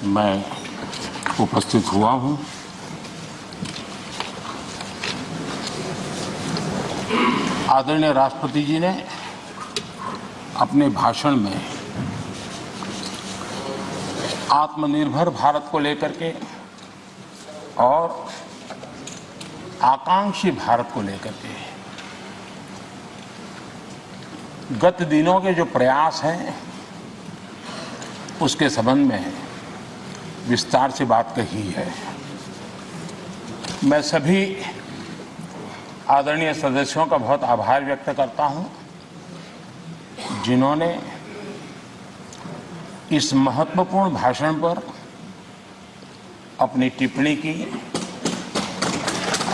मैं उपस्थित हुआ हूं। आदरणीय राष्ट्रपति जी ने अपने भाषण में आत्मनिर्भर भारत को लेकर के और आकांक्षी भारत को लेकर के गत दिनों के जो प्रयास हैं उसके संबंध में विस्तार से बात कही है। मैं सभी आदरणीय सदस्यों का बहुत आभार व्यक्त करता हूं जिन्होंने इस महत्वपूर्ण भाषण पर अपनी टिप्पणी की,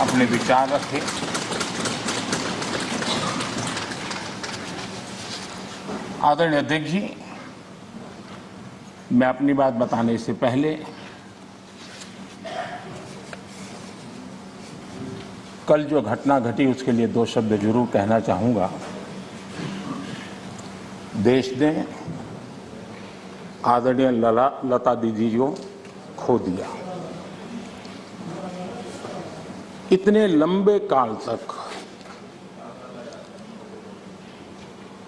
अपने विचार रखे। आदरणीय अध्यक्ष जी, मैं अपनी बात बताने से पहले कल जो घटना घटी उसके लिए दो शब्द जरूर कहना चाहूंगा। देश ने आदरणीय लता दीदी को खो दिया। इतने लंबे काल तक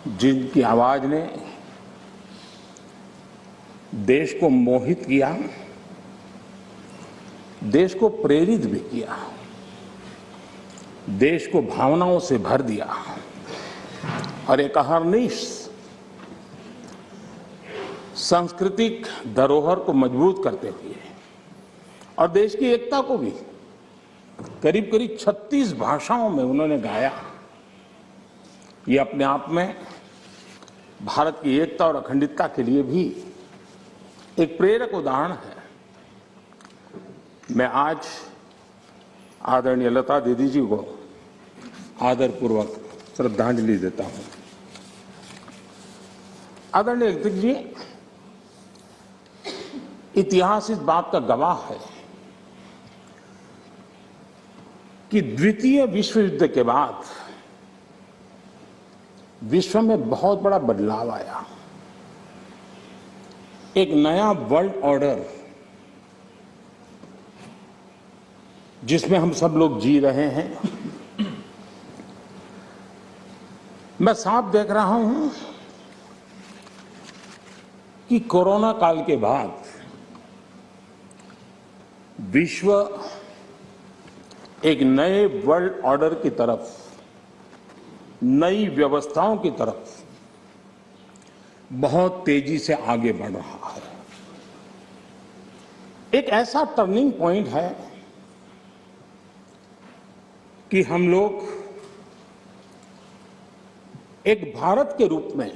जिनकी आवाज ने देश को मोहित किया, देश को प्रेरित भी किया, देश को भावनाओं से भर दिया और एक अहर्निश सांस्कृतिक धरोहर को मजबूत करते हुए और देश की एकता को भी करीब करीब 36 भाषाओं में उन्होंने गाया। ये अपने आप में भारत की एकता और अखंडता के लिए भी एक प्रेरक उदाहरण है। मैं आज आदरणीय लता दीदी जी को आदरपूर्वक श्रद्धांजलि देता हूं। आदरणीय अध्यक्ष जी, इतिहास इस बात का गवाह है कि द्वितीय विश्व युद्ध के बाद विश्व में बहुत बड़ा बदलाव आया। एक नया वर्ल्ड ऑर्डर जिसमें हम सब लोग जी रहे हैं। मैं साफ देख रहा हूं कि कोरोना काल के बाद विश्व एक नए वर्ल्ड ऑर्डर की तरफ, नई व्यवस्थाओं की तरफ बहुत तेजी से आगे बढ़ रहा है। एक ऐसा टर्निंग पॉइंट है कि हम लोग एक भारत के रूप में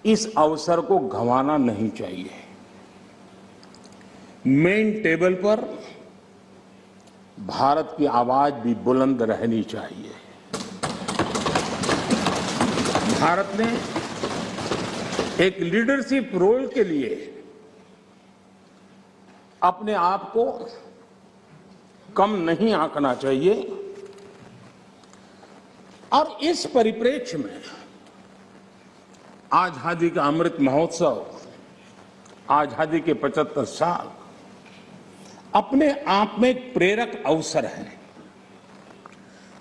इस अवसर को गंवाना नहीं चाहिए। मेन टेबल पर भारत की आवाज भी बुलंद रहनी चाहिए। भारत ने एक लीडरशिप रोल के लिए अपने आप को कम नहीं आंकना चाहिए और इस परिप्रेक्ष्य में आजादी का अमृत महोत्सव, आजादी के 75 साल अपने आप में एक प्रेरक अवसर है।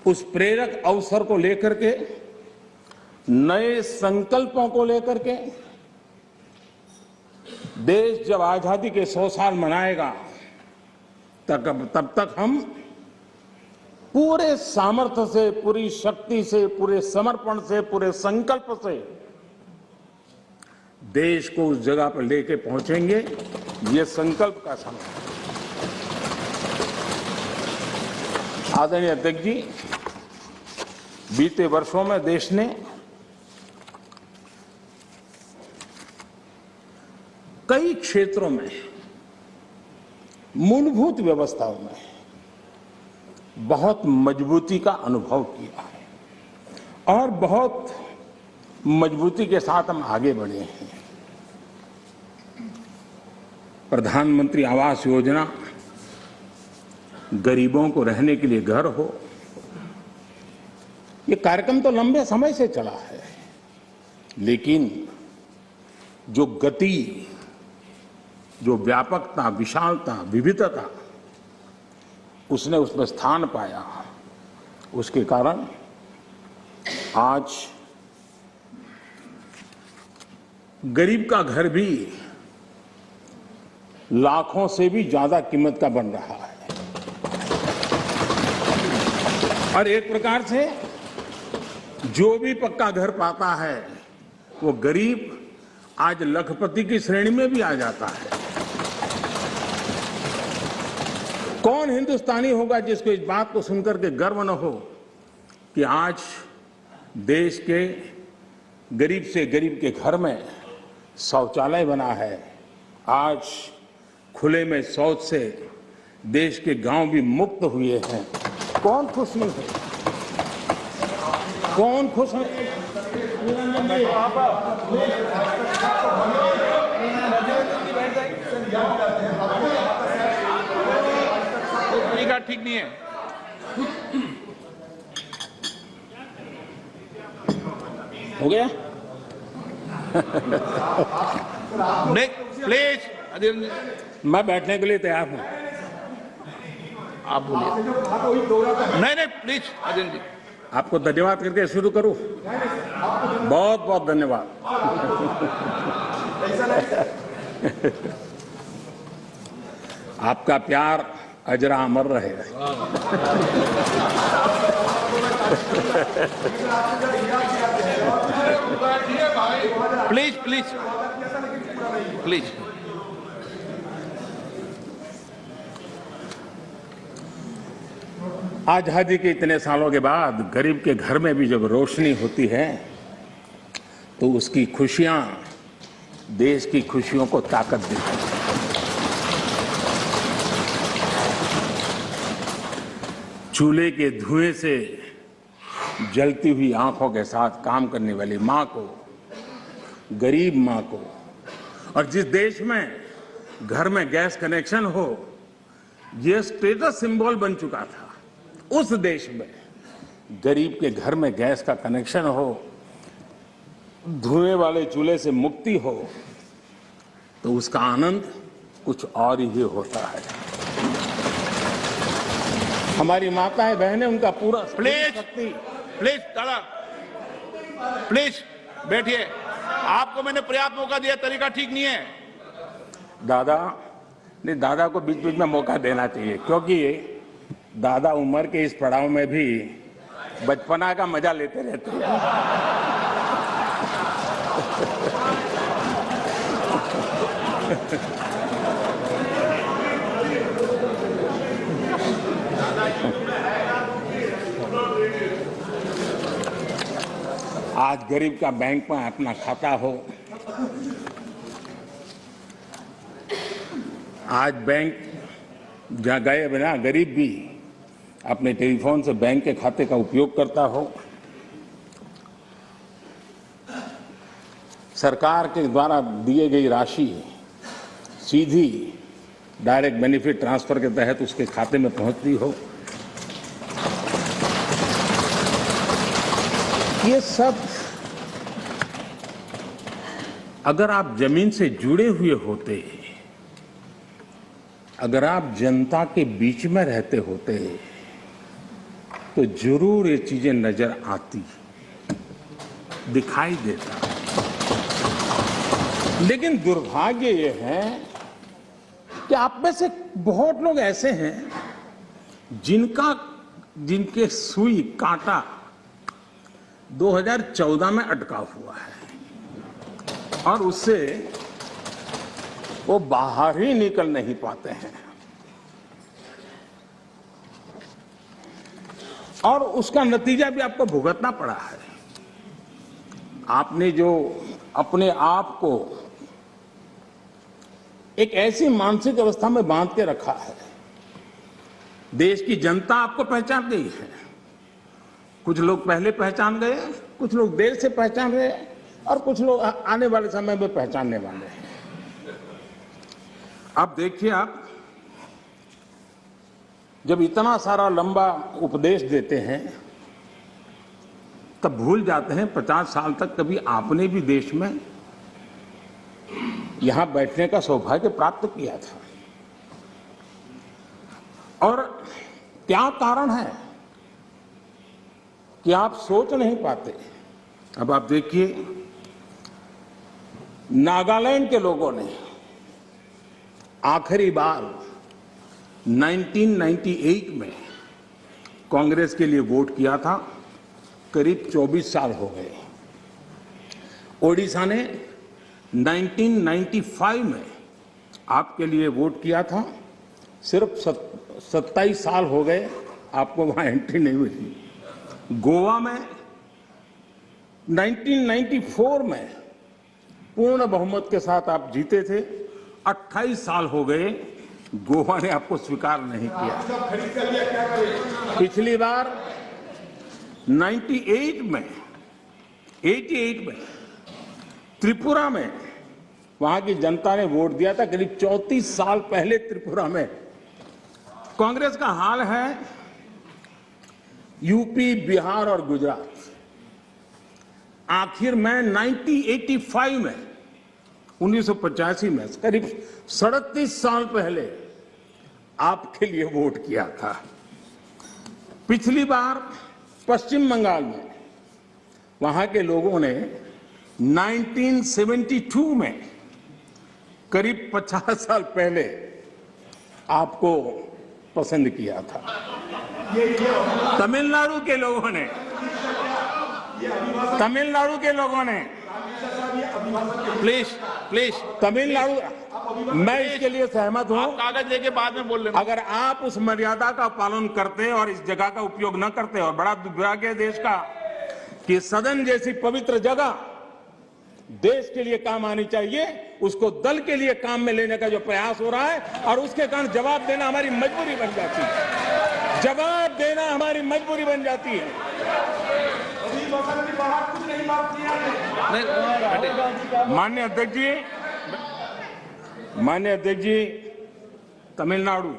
उस प्रेरक अवसर को लेकर के, नए संकल्पों को लेकर के देश जब आजादी के 100 साल मनाएगा तब तक हम पूरे सामर्थ्य से, पूरी शक्ति से, पूरे समर्पण से, पूरे संकल्प से देश को उस जगह पर लेके पहुंचेंगे। ये संकल्प का समय है। आदरणीय अध्यक्ष जी, बीते वर्षों में देश ने कई क्षेत्रों में, मूलभूत व्यवस्थाओं में बहुत मजबूती का अनुभव किया है और बहुत मजबूती के साथ हम आगे बढ़े हैं। प्रधानमंत्री आवास योजना, गरीबों को रहने के लिए घर हो, ये कार्यक्रम तो लंबे समय से चला है, लेकिन जो गति जो व्यापकता, विशालता, विविधता उसने उसमें स्थान पाया, उसके कारण आज गरीब का घर भी लाखों से भी ज्यादा कीमत का बन रहा है। और एक प्रकार से जो भी पक्का घर पाता है वो गरीब आज लखपति की श्रेणी में भी आ जाता है। कौन हिंदुस्तानी होगा जिसको इस बात को सुनकर के गर्व न हो कि आज देश के गरीब से गरीब के घर में शौचालय बना है। आज खुले में शौच से देश के गांव भी मुक्त हुए हैं। कौन खुश नहीं है? कौन खुश है? ठीक नहीं है। हो गया? प्लीज मैं बैठने के लिए तैयार हूं। आप बोलिए। नहीं प्लीज अजय जी। आपको धन्यवाद करके शुरू करूं। बहुत बहुत धन्यवाद। आपका प्यार अजरा अमर रहे। Please please please. आजादी के इतने सालों के बाद गरीब के घर में भी जब रोशनी होती है तो उसकी खुशियां देश की खुशियों को ताकत देती हैं। चूल्हे के धुएं से जलती हुई आंखों के साथ काम करने वाली मां को, गरीब मां को, और जिस देश में घर में गैस कनेक्शन हो यह स्टेटस सिंबल बन चुका था, उस देश में गरीब के घर में गैस का कनेक्शन हो, धुएं वाले चूल्हे से मुक्ति हो, तो उसका आनंद कुछ और ही होता है। हमारी माताएं बहनें उनका पूरा प्लीज दादा प्लीज बैठिए। आपको मैंने पर्याप्त मौका दिया, तरीका ठीक नहीं है। दादा को बीच बीच में मौका देना चाहिए, क्योंकि दादा उम्र के इस पड़ाव में भी बचपना का मजा लेते रहते हैं। आज गरीब का बैंक में अपना खाता हो, आज बैंक जहाँ गए बिना गरीब भी अपने टेलीफोन से बैंक के खाते का उपयोग करता हो, सरकार के द्वारा दिए गई राशि सीधी डायरेक्ट बेनिफिट ट्रांसफर के तहत उसके खाते में पहुंचती हो, ये सब अगर आप जमीन से जुड़े हुए होते, अगर आप जनता के बीच में रहते होते तो जरूर ये चीजें नजर आती, दिखाई देता। लेकिन दुर्भाग्य ये है कि आप में से बहुत लोग ऐसे हैं जिनके सुई कांटा 2014 में अटका हुआ है और उससे वो बाहर ही निकल नहीं पाते हैं, और उसका नतीजा भी आपको भुगतना पड़ा है। आपने जो अपने आप को एक ऐसी मानसिक अवस्था में बांध के रखा है, देश की जनता आपको पहचान गई है। कुछ लोग पहले पहचान गए, कुछ लोग देर से पहचान रहे, और कुछ लोग आने वाले समय में पहचानने वाले हैं। अब देखिए, आप जब इतना सारा लंबा उपदेश देते हैं तब भूल जाते हैं 50 साल तक कभी आपने भी देश में यहां बैठने का सौभाग्य प्राप्त किया था। और क्या कारण है कि आप सोच नहीं पाते। अब आप देखिए, नागालैंड के लोगों ने आखिरी बार 1998 में कांग्रेस के लिए वोट किया था, करीब 24 साल हो गए। ओडिशा ने 1995 में आपके लिए वोट किया था, सिर्फ 27 साल हो गए, आपको वहां एंट्री नहीं मिली। गोवा में 1994 में पूर्ण बहुमत के साथ आप जीते थे, 28 साल हो गए, गोवा ने आपको स्वीकार नहीं किया। पिछली बार 88 में त्रिपुरा में वहां की जनता ने वोट दिया था, करीब 34 साल पहले त्रिपुरा में। कांग्रेस का हाल है यूपी, बिहार और गुजरात। आखिर में 1985 में 1985 में करीब 37 साल पहले आपके लिए वोट किया था। पिछली बार पश्चिम बंगाल में वहां के लोगों ने 1972 में करीब 50 साल पहले आपको पसंद किया था। तमिलनाडु के लोगों ने प्लीज तमिलनाडु, मैं इसके लिए सहमत हूं। कागज लेके बाद में बोल लेना। अगर आप उस मर्यादा का पालन करते और इस जगह का उपयोग न करते, और बड़ा दुर्भाग्य है देश का कि सदन जैसी पवित्र जगह देश के लिए काम आनी चाहिए, उसको दल के लिए काम में लेने का जो प्रयास हो रहा है, और उसके कारण जवाब देना हमारी मजबूरी बन जाती है। जवाब देना हमारी मजबूरी बन जाती है। माननीय अध्यक्ष जी, तमिलनाडु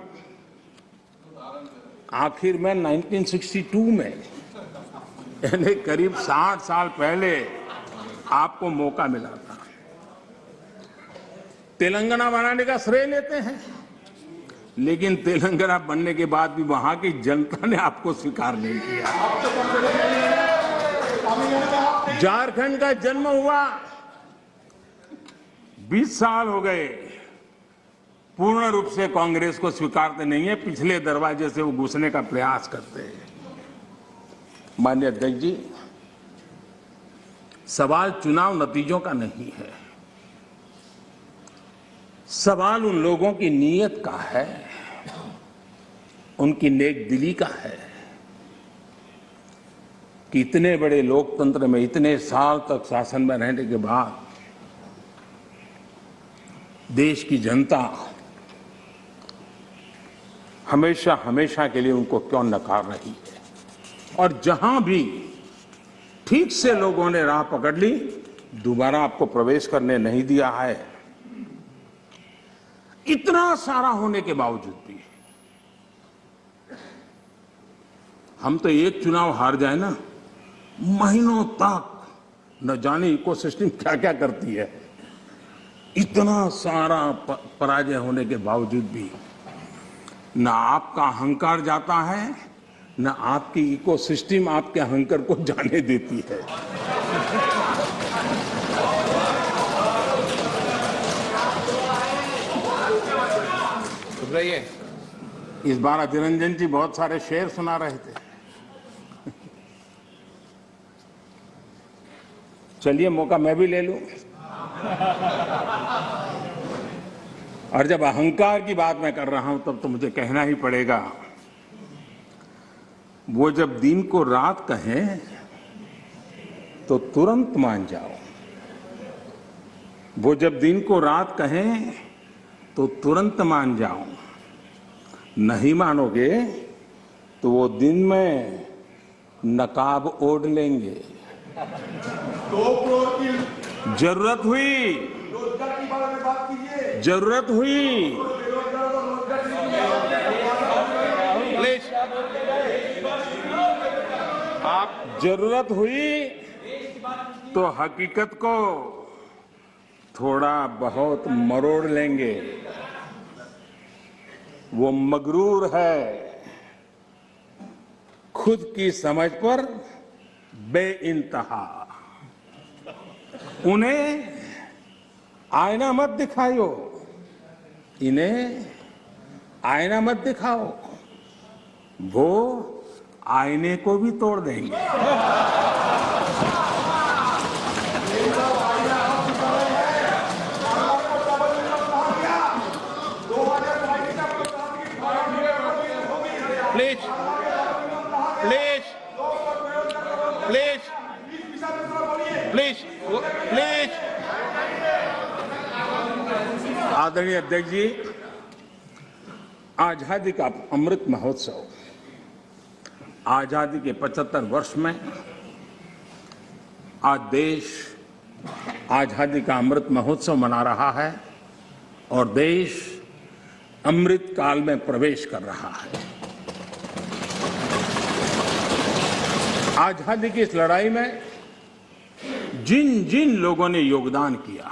आखिर में 1962 में, यानी करीब 60 साल पहले आपको मौका मिला था। तेलंगाना बनाने का श्रेय लेते हैं, लेकिन तेलंगाना बनने के बाद भी वहां की जनता ने आपको स्वीकार नहीं किया। झारखंड का जन्म हुआ, 20 साल हो गए, पूर्ण रूप से कांग्रेस को स्वीकारते नहीं है, पिछले दरवाजे से वो घुसने का प्रयास करते हैं। माननीय अध्यक्ष जी, सवाल चुनाव नतीजों का नहीं है, सवाल उन लोगों की नीयत का है, उनकी नेक दिली का है कि इतने बड़े लोकतंत्र में इतने साल तक शासन में रहने के बाद देश की जनता हमेशा हमेशा के लिए उनको क्यों नकार रही है। और जहां भी ठीक से लोगों ने राह पकड़ ली, दोबारा आपको प्रवेश करने नहीं दिया है। इतना सारा होने के बावजूद भी हम तो एक चुनाव हार जाए ना, महीनों तक न जाने इकोसिस्टम क्या क्या करती है। इतना सारा पराजय होने के बावजूद भी न आपका अहंकार जाता है, न आपकी इकोसिस्टम आपके अहंकार को जाने देती है। रहिए। इस बार अधीर रंजन जी बहुत सारे शेर सुना रहे थे। चलिए मौका मैं भी ले लूं। और जब अहंकार की बात मैं कर रहा हूं तब तो मुझे कहना ही पड़ेगा, वो जब दिन को रात कहें तो तुरंत मान जाओ, वो जब दिन को रात कहें तो तुरंत मान जाओ, नहीं मानोगे तो वो दिन में नकाब ओढ़ लेंगे। जरूरत हुई, जरूरत हुई प्लीज, आप जरूरत हुई तो हकीकत को थोड़ा बहुत मरोड़ लेंगे। वो मगरूर है, खुद की समझ पर बेइंतहा। उन्हें आईना मत दिखाओ, इन्हें आईना मत दिखाओ, वो आईने को भी तोड़ देंगे। Please please please please please. आदरणीय अध्यक्ष जी, आजादी का अमृत महोत्सव, आजादी के 75 वर्ष में आज देश आजादी का अमृत महोत्सव मना रहा है और देश अमृत काल में प्रवेश कर रहा है। आजादी की इस लड़ाई में जिन जिन लोगों ने योगदान किया,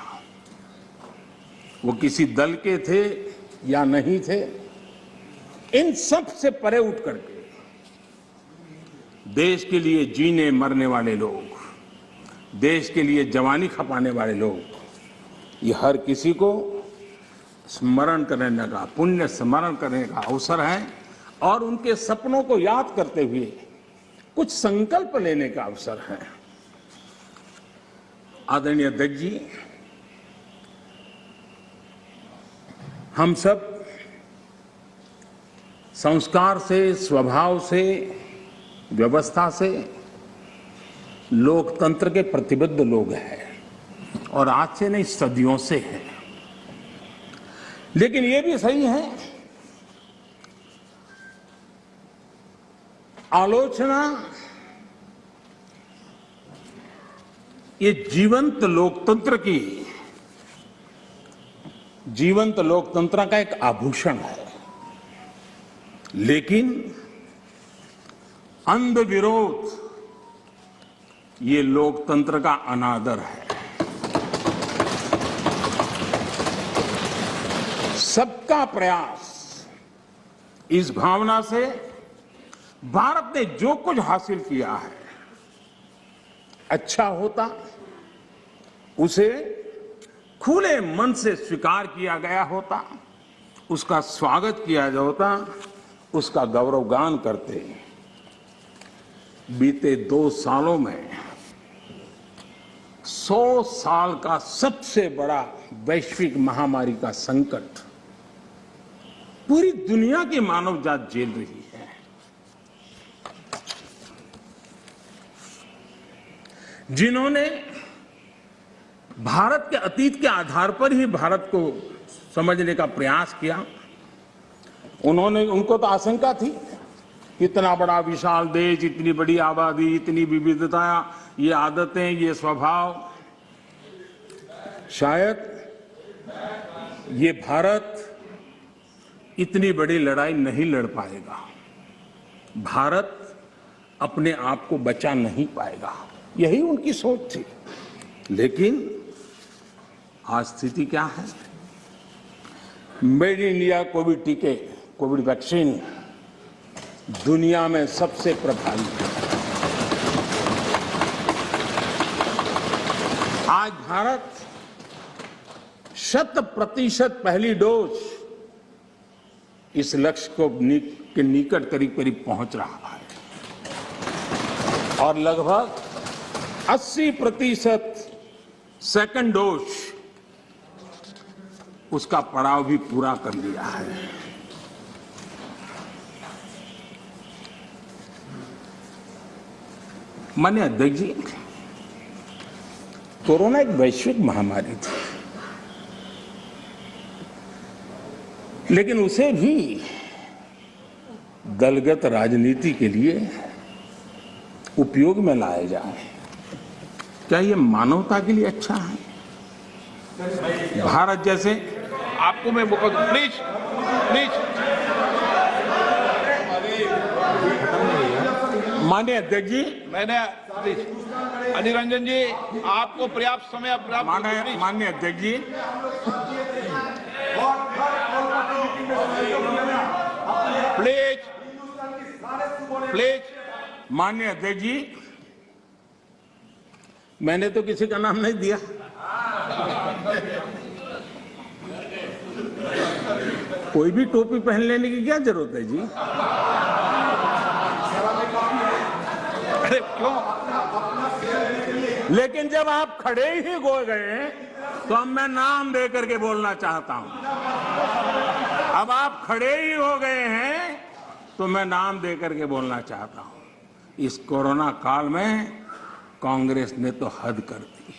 वो किसी दल के थे या नहीं थे, इन सब से परे उठ करके देश के लिए जीने मरने वाले लोग, देश के लिए जवानी खपाने वाले लोग, ये हर किसी को स्मरण करने का, पुण्य स्मरण करने का अवसर है और उनके सपनों को याद करते हुए कुछ संकल्प लेने का अवसर है। आदरणीय अध्यक्ष जी, हम सब संस्कार से, स्वभाव से, व्यवस्था से लोकतंत्र के प्रतिबद्ध लोग हैं और आज से नहीं, सदियों से हैं। लेकिन ये भी सही है, आलोचना ये जीवंत लोकतंत्र का एक आभूषण है, लेकिन अंध विरोध ये लोकतंत्र का अनादर है। सबका प्रयास, इस भावना से भारत ने जो कुछ हासिल किया है, अच्छा होता उसे खुले मन से स्वीकार किया गया होता, उसका स्वागत किया होता, उसका गौरवगान करते। बीते 2 सालों में 100 साल का सबसे बड़ा वैश्विक महामारी का संकट पूरी दुनिया की मानव जात झेल रही है। जिन्होंने भारत के अतीत के आधार पर ही भारत को समझने का प्रयास किया, उनको तो आशंका थी, इतना बड़ा विशाल देश, इतनी बड़ी आबादी, इतनी विविधता, ये आदतें, ये स्वभाव, शायद ये भारत इतनी बड़ी लड़ाई नहीं लड़ पाएगा, भारत अपने आप को बचा नहीं पाएगा, यही उनकी सोच थी। लेकिन आज स्थिति क्या है? मेड इन इंडिया कोविड टीके, कोविड वैक्सीन दुनिया में सबसे प्रभावी है। आज भारत 100% पहली डोज इस लक्ष्य को के निकट करीब पहुंच रहा है और लगभग 80% सेकंड डोज उसका पड़ाव भी पूरा कर लिया है। माननीय अध्यक्ष जी, कोरोना एक वैश्विक महामारी थी, लेकिन उसे भी दलगत राजनीति के लिए उपयोग में लाया जाए, क्या ये मानवता के लिए अच्छा है? भारत जैसे, आपको मैं मौका दूं, प्लीज प्लीज। माननीय अध्यक्ष जी, मैंने प्लीज अधीर रंजन जी, आपको पर्याप्त समय माननीय अध्यक्ष जी, प्लीज प्लीज। माननीय अध्यक्ष जी, मैंने तो किसी का नाम नहीं दिया। कोई भी टोपी पहन लेने की क्या जरूरत है जी? अरे क्यों? लेकिन जब आप खड़े ही हो गए तो अब मैं नाम दे करके बोलना चाहता हूं। अब आप खड़े ही हो गए हैं तो मैं नाम दे करके बोलना चाहता हूं। इस कोरोना काल में कांग्रेस ने तो हद कर दी।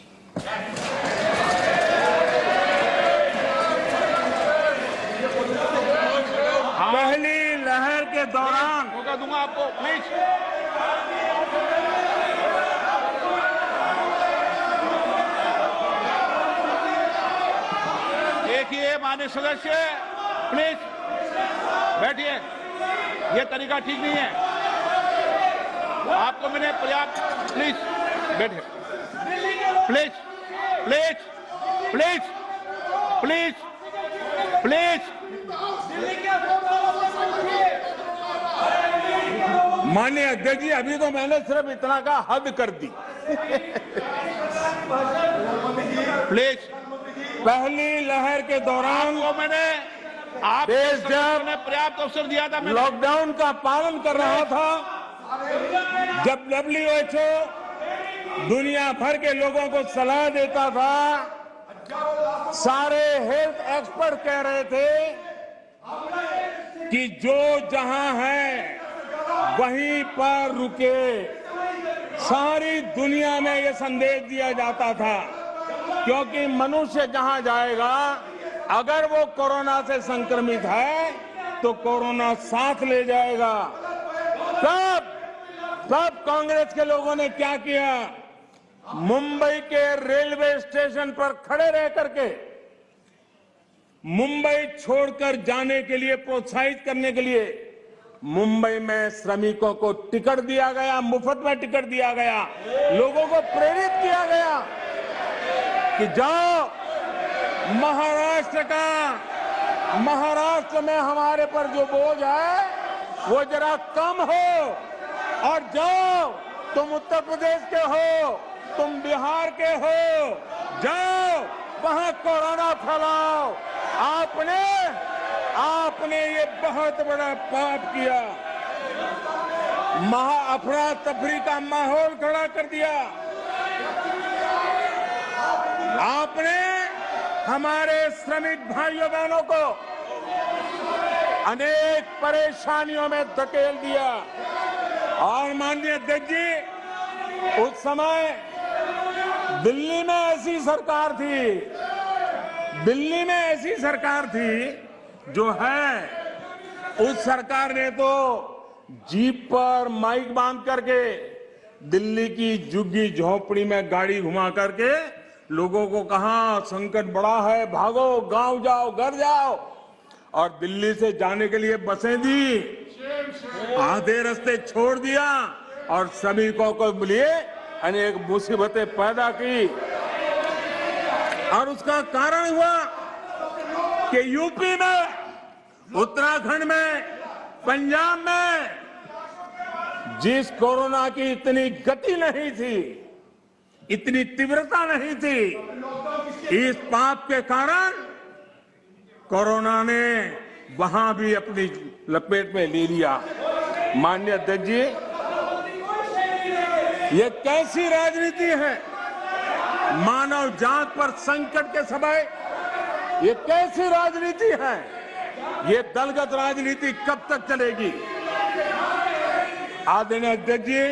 पहली लहर के दौरान मौका दूंगा आपको, प्लीज। देखिए माननीय सदस्य, प्लीज बैठिए, ये तरीका ठीक नहीं है। आपको मैंने पर्याप्त, प्लीज बैठिए, please please please please please. माननीय अध्यक्ष जी, अभी तो मैंने सिर्फ इतना का हद कर दी। प्लीज। पहली लहर के दौरान आपको मैंने देश जब पर्याप्त अवसर दिया था। लॉकडाउन का पालन कर रहा था, जब WHO दुनिया भर के लोगों को सलाह देता था, सारे हेल्थ एक्सपर्ट कह रहे थे कि जो जहां है वहीं पर रुके। सारी दुनिया में यह संदेश दिया जाता था, क्योंकि मनुष्य जहां जाएगा, अगर वो कोरोना से संक्रमित है तो कोरोना साथ ले जाएगा। तब कांग्रेस के लोगों ने क्या किया? मुंबई के रेलवे स्टेशन पर खड़े रह करके मुंबई छोड़कर जाने के लिए प्रोत्साहित करने के लिए मुंबई में श्रमिकों को टिकट दिया गया, मुफ्त में टिकट दिया गया, लोगों को प्रेरित किया गया कि जाओ महाराष्ट्र में हमारे पर जो बोझ है वो जरा कम हो, और जाओ तुम उत्तर प्रदेश के हो, तुम बिहार के हो, जाओ वहां कोरोना फैलाओ। आपने ये बहुत बड़ा पाप किया, अफरा तफरी का माहौल खड़ा कर दिया। आपने हमारे श्रमिक भाइयों बहनों को अनेक परेशानियों में धकेल दिया। और माननीय अध्यक्ष जी, उस समय दिल्ली में ऐसी सरकार थी जो है, उस सरकार ने तो जीप पर माइक बांध करके दिल्ली की झुग्गी झोपड़ी में गाड़ी घुमा करके लोगों को कहा संकट बड़ा है, भागो, गांव जाओ, घर जाओ, और दिल्ली से जाने के लिए बसें दी, आधे रास्ते छोड़ दिया और श्रमिकों को लिए अनेक मुसीबतें पैदा की। और उसका कारण हुआ कि यूपी में, उत्तराखंड में, पंजाब में जिस कोरोना की इतनी गति नहीं थी, इतनी तीव्रता नहीं थी, इस पाप के कारण कोरोना ने वहां भी अपनी लपेट में ले लिया। माननीय अध्यक्ष जी, ये कैसी राजनीति है? मानव जात पर संकट के समय ये कैसी राजनीति है? ये दलगत राजनीति कब तक चलेगी? आदरणीय अध्यक्ष जी,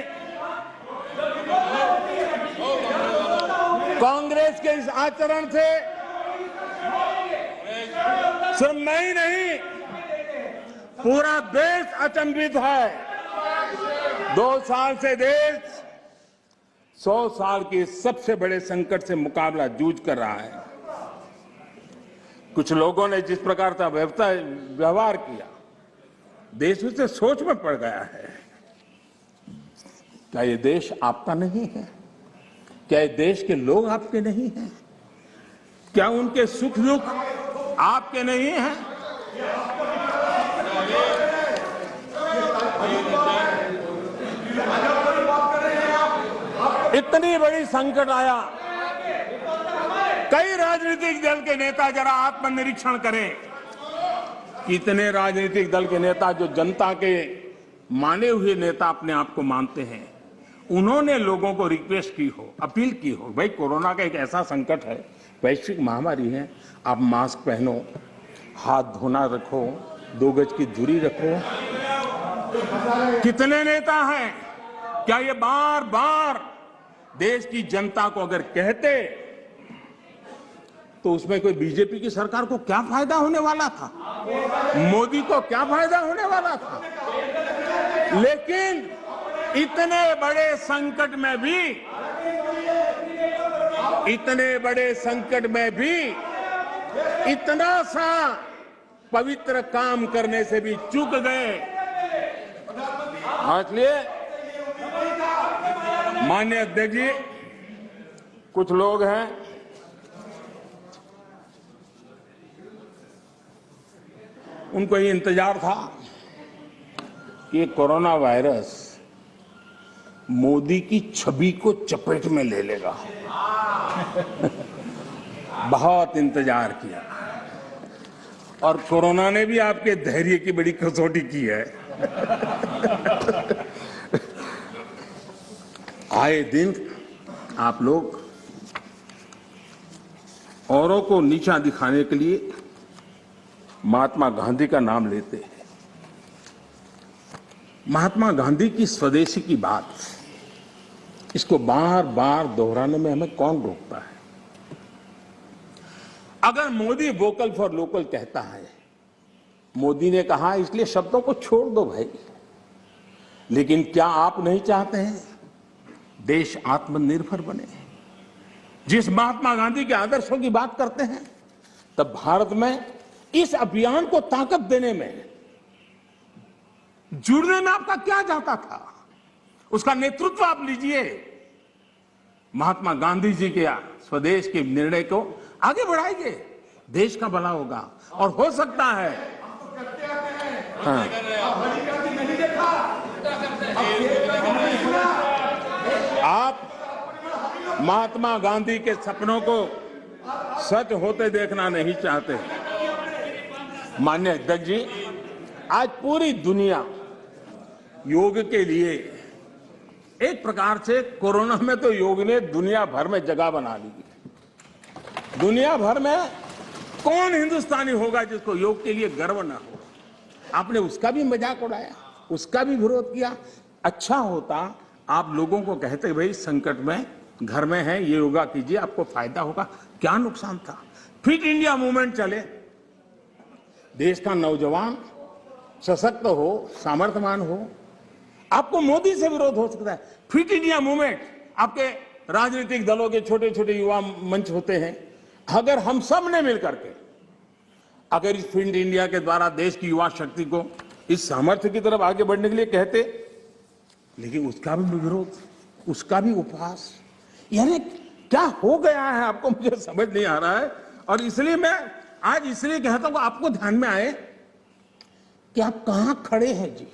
कांग्रेस के इस आचरण से सिर्फ मैं ही नहीं, पूरा देश अचंभित है। 2 साल से देश 100 साल के सबसे बड़े संकट से मुकाबला जूझ कर रहा है। कुछ लोगों ने जिस प्रकार का व्यवहार किया, देश उससे सोच में पड़ गया है। क्या ये देश आपका नहीं है? क्या ये देश के लोग आपके नहीं हैं? क्या उनके सुख दुख आपके नहीं हैं? इतनी बड़ी संकट आया, कई राजनीतिक दल के नेता जरा आत्मनिरीक्षण करें। कितने राजनीतिक दल के नेता जो जनता के माने हुए नेता अपने आप को मानते हैं, उन्होंने लोगों को रिक्वेस्ट की हो, अपील की हो, भाई कोरोना का एक ऐसा संकट है, वैश्विक महामारी है, आप मास्क पहनो, हाथ धोना रखो, 2 गज की दूरी रखो। कितने नेता हैं? क्या ये बार बार देश की जनता को अगर कहते तो उसमें कोई बीजेपी की सरकार को क्या फायदा होने वाला था? मोदी को क्या फायदा होने वाला था? लेकिन इतने बड़े संकट में भी इतना सा पवित्र काम करने से भी चूक गए। इसलिए माननीय अध्यक्ष जी, कुछ लोग हैं उनको ये इंतजार था कि कोरोना वायरस मोदी की छवि को चपेट में ले लेगा। बहुत इंतजार किया और कोरोना ने भी आपके धैर्य की बड़ी कसौटी की है। आए दिन आप लोग औरों को नीचा दिखाने के लिए महात्मा गांधी का नाम लेते हैं। महात्मा गांधी की स्वदेशी की बात, इसको बार बार दोहराने में हमें कौन रोकता है? अगर मोदी वोकल फॉर लोकल कहता है, मोदी ने कहा इसलिए शब्दों को छोड़ दो भाई, लेकिन क्या आप नहीं चाहते हैं देश आत्मनिर्भर बने? जिस महात्मा गांधी के आदर्शों की बात करते हैं, तब भारत में इस अभियान को ताकत देने में, जुड़ने में आपका क्या जाता था? उसका नेतृत्व आप लीजिए। महात्मा गांधी जी के स्वदेश के निर्णय को आगे बढ़ाइए, देश का भला होगा। और हो सकता है आप महात्मा गांधी के सपनों को सच होते देखना नहीं चाहते। माननीय अध्यक्ष जी, आज पूरी दुनिया योग के लिए, एक प्रकार से कोरोना में तो योग ने दुनिया भर में जगह बना ली। दुनिया भर में कौन हिंदुस्तानी होगा जिसको योग के लिए गर्व ना हो? आपने उसका भी मजाक उड़ाया, उसका भी विरोध किया। अच्छा होता आप लोगों को कहते भाई संकट में घर में है, ये योगा कीजिए, आपको फायदा होगा। क्या नुकसान था? फिट इंडिया मूवमेंट चले, देश का नौजवान सशक्त हो, सामर्थ्यवान हो। आपको मोदी से विरोध हो सकता है। फिट इंडिया मूवमेंट, आपके राजनीतिक दलों के छोटे छोटे युवा मंच होते हैं। अगर हम सब ने मिलकर के अगर इस फिट इंडिया के द्वारा देश की युवा शक्ति को इस सामर्थ्य की तरफ आगे बढ़ने के लिए कहते, लेकिन उसका भी विरोध, उसका भी उपहास, यानी क्या हो गया है आपको मुझे समझ नहीं आ रहा है। और इसलिए मैं आज इसलिए कहता हूं आपको ध्यान में आए कि आप कहां खड़े हैं जी।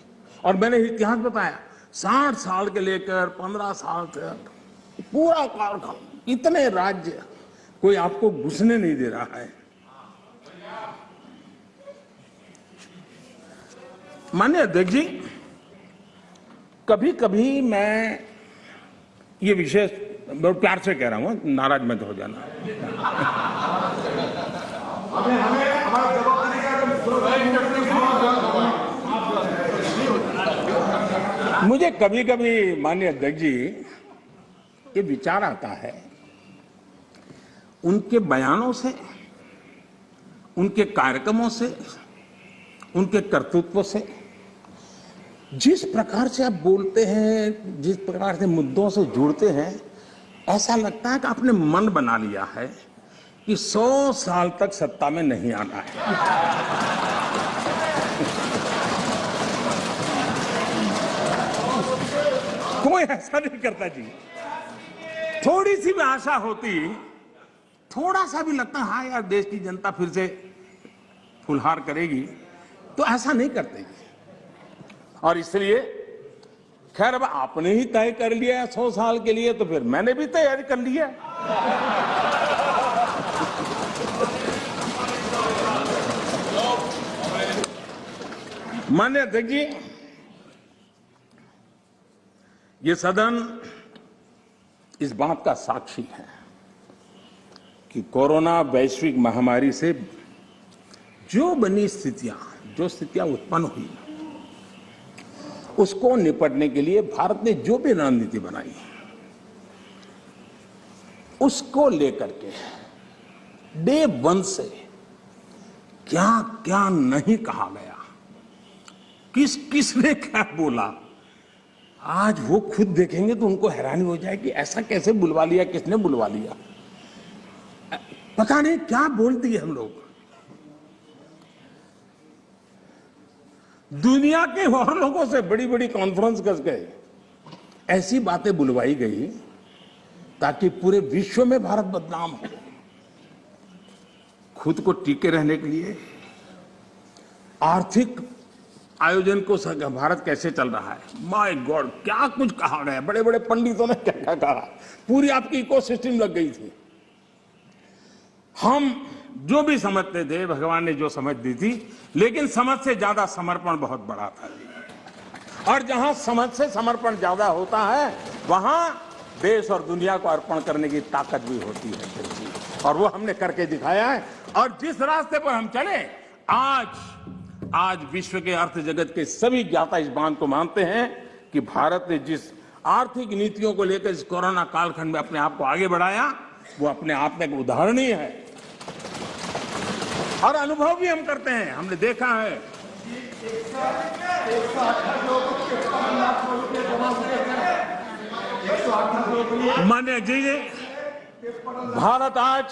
और मैंने इतिहास बताया, 60 साल के लेकर 15 साल तक पूरा कालखंड, इतने राज्य, कोई आपको घुसने नहीं दे रहा है। माननीय अध्यक्ष जी, कभी कभी मैं ये विशेष बहुत प्यार से कह रहा हूं, नाराज मत हो जाना। मुझे कभी कभी माननीय अध्यक्ष जी ये विचार आता है, उनके बयानों से, उनके कार्यक्रमों से, उनके कर्तृत्व से, जिस प्रकार से आप बोलते हैं, जिस प्रकार से मुद्दों से जुड़ते हैं, ऐसा लगता है कि आपने मन बना लिया है कि 100 साल तक सत्ता में नहीं आना है। कोई ऐसा नहीं करता जी। थोड़ी सी भी आशा होती, थोड़ा सा भी लगता हाँ यार देश की जनता फिर से फुलहार करेगी, तो ऐसा नहीं करते। और इसलिए खैर अब आपने ही तय कर लिया है 100 साल के लिए, तो फिर मैंने भी तैयारी कर ली है। माननीय अध्यक्ष जी, ये सदन इस बात का साक्षी है कि कोरोना वैश्विक महामारी से जो बनी स्थितियां, जो स्थितियां उत्पन्न हुई, उसको निपटने के लिए भारत ने जो भी रणनीति बनाई, उसको लेकर के डे 1 से क्या क्या नहीं कहा गया, किस किसने क्या बोला, आज वो खुद देखेंगे तो उनको हैरानी हो जाएगी, ऐसा कैसे बुलवा लिया, किसने बुलवा लिया, पता नहीं क्या बोल दिए हम लोग। दुनिया के और लोगों से बड़ी बड़ी कॉन्फ्रेंस कर गए, ऐसी बातें बुलवाई गई ताकि पूरे विश्व में भारत बदनाम हो। खुद को टिके रहने के लिए आर्थिक आयोजन को भारत कैसे चल रहा है, माय गॉड क्या कुछ कहा गया, बड़े बड़े पंडितों ने क्या क्या कहा, पूरी आपकी इकोसिस्टम लग गई थी। हम जो भी समझते थे, भगवान ने जो समझ दी थी, लेकिन समझ से ज्यादा समर्पण बहुत बड़ा था। और जहां समझ से समर्पण ज्यादा होता है, वहां देश और दुनिया को अर्पण करने की ताकत भी होती है, और वो हमने करके दिखाया है। और जिस रास्ते पर हम चले, आज विश्व के अर्थ जगत के सभी ज्ञाता इस बात को मानते हैं कि भारत ने जिस आर्थिक नीतियों को लेकर इस कोरोना कालखंड में अपने आप को आगे बढ़ाया, वो अपने आप में एक उदाहरणीय है। और अनुभव भी हम करते हैं, हमने देखा है। माननीय जी, भारत आज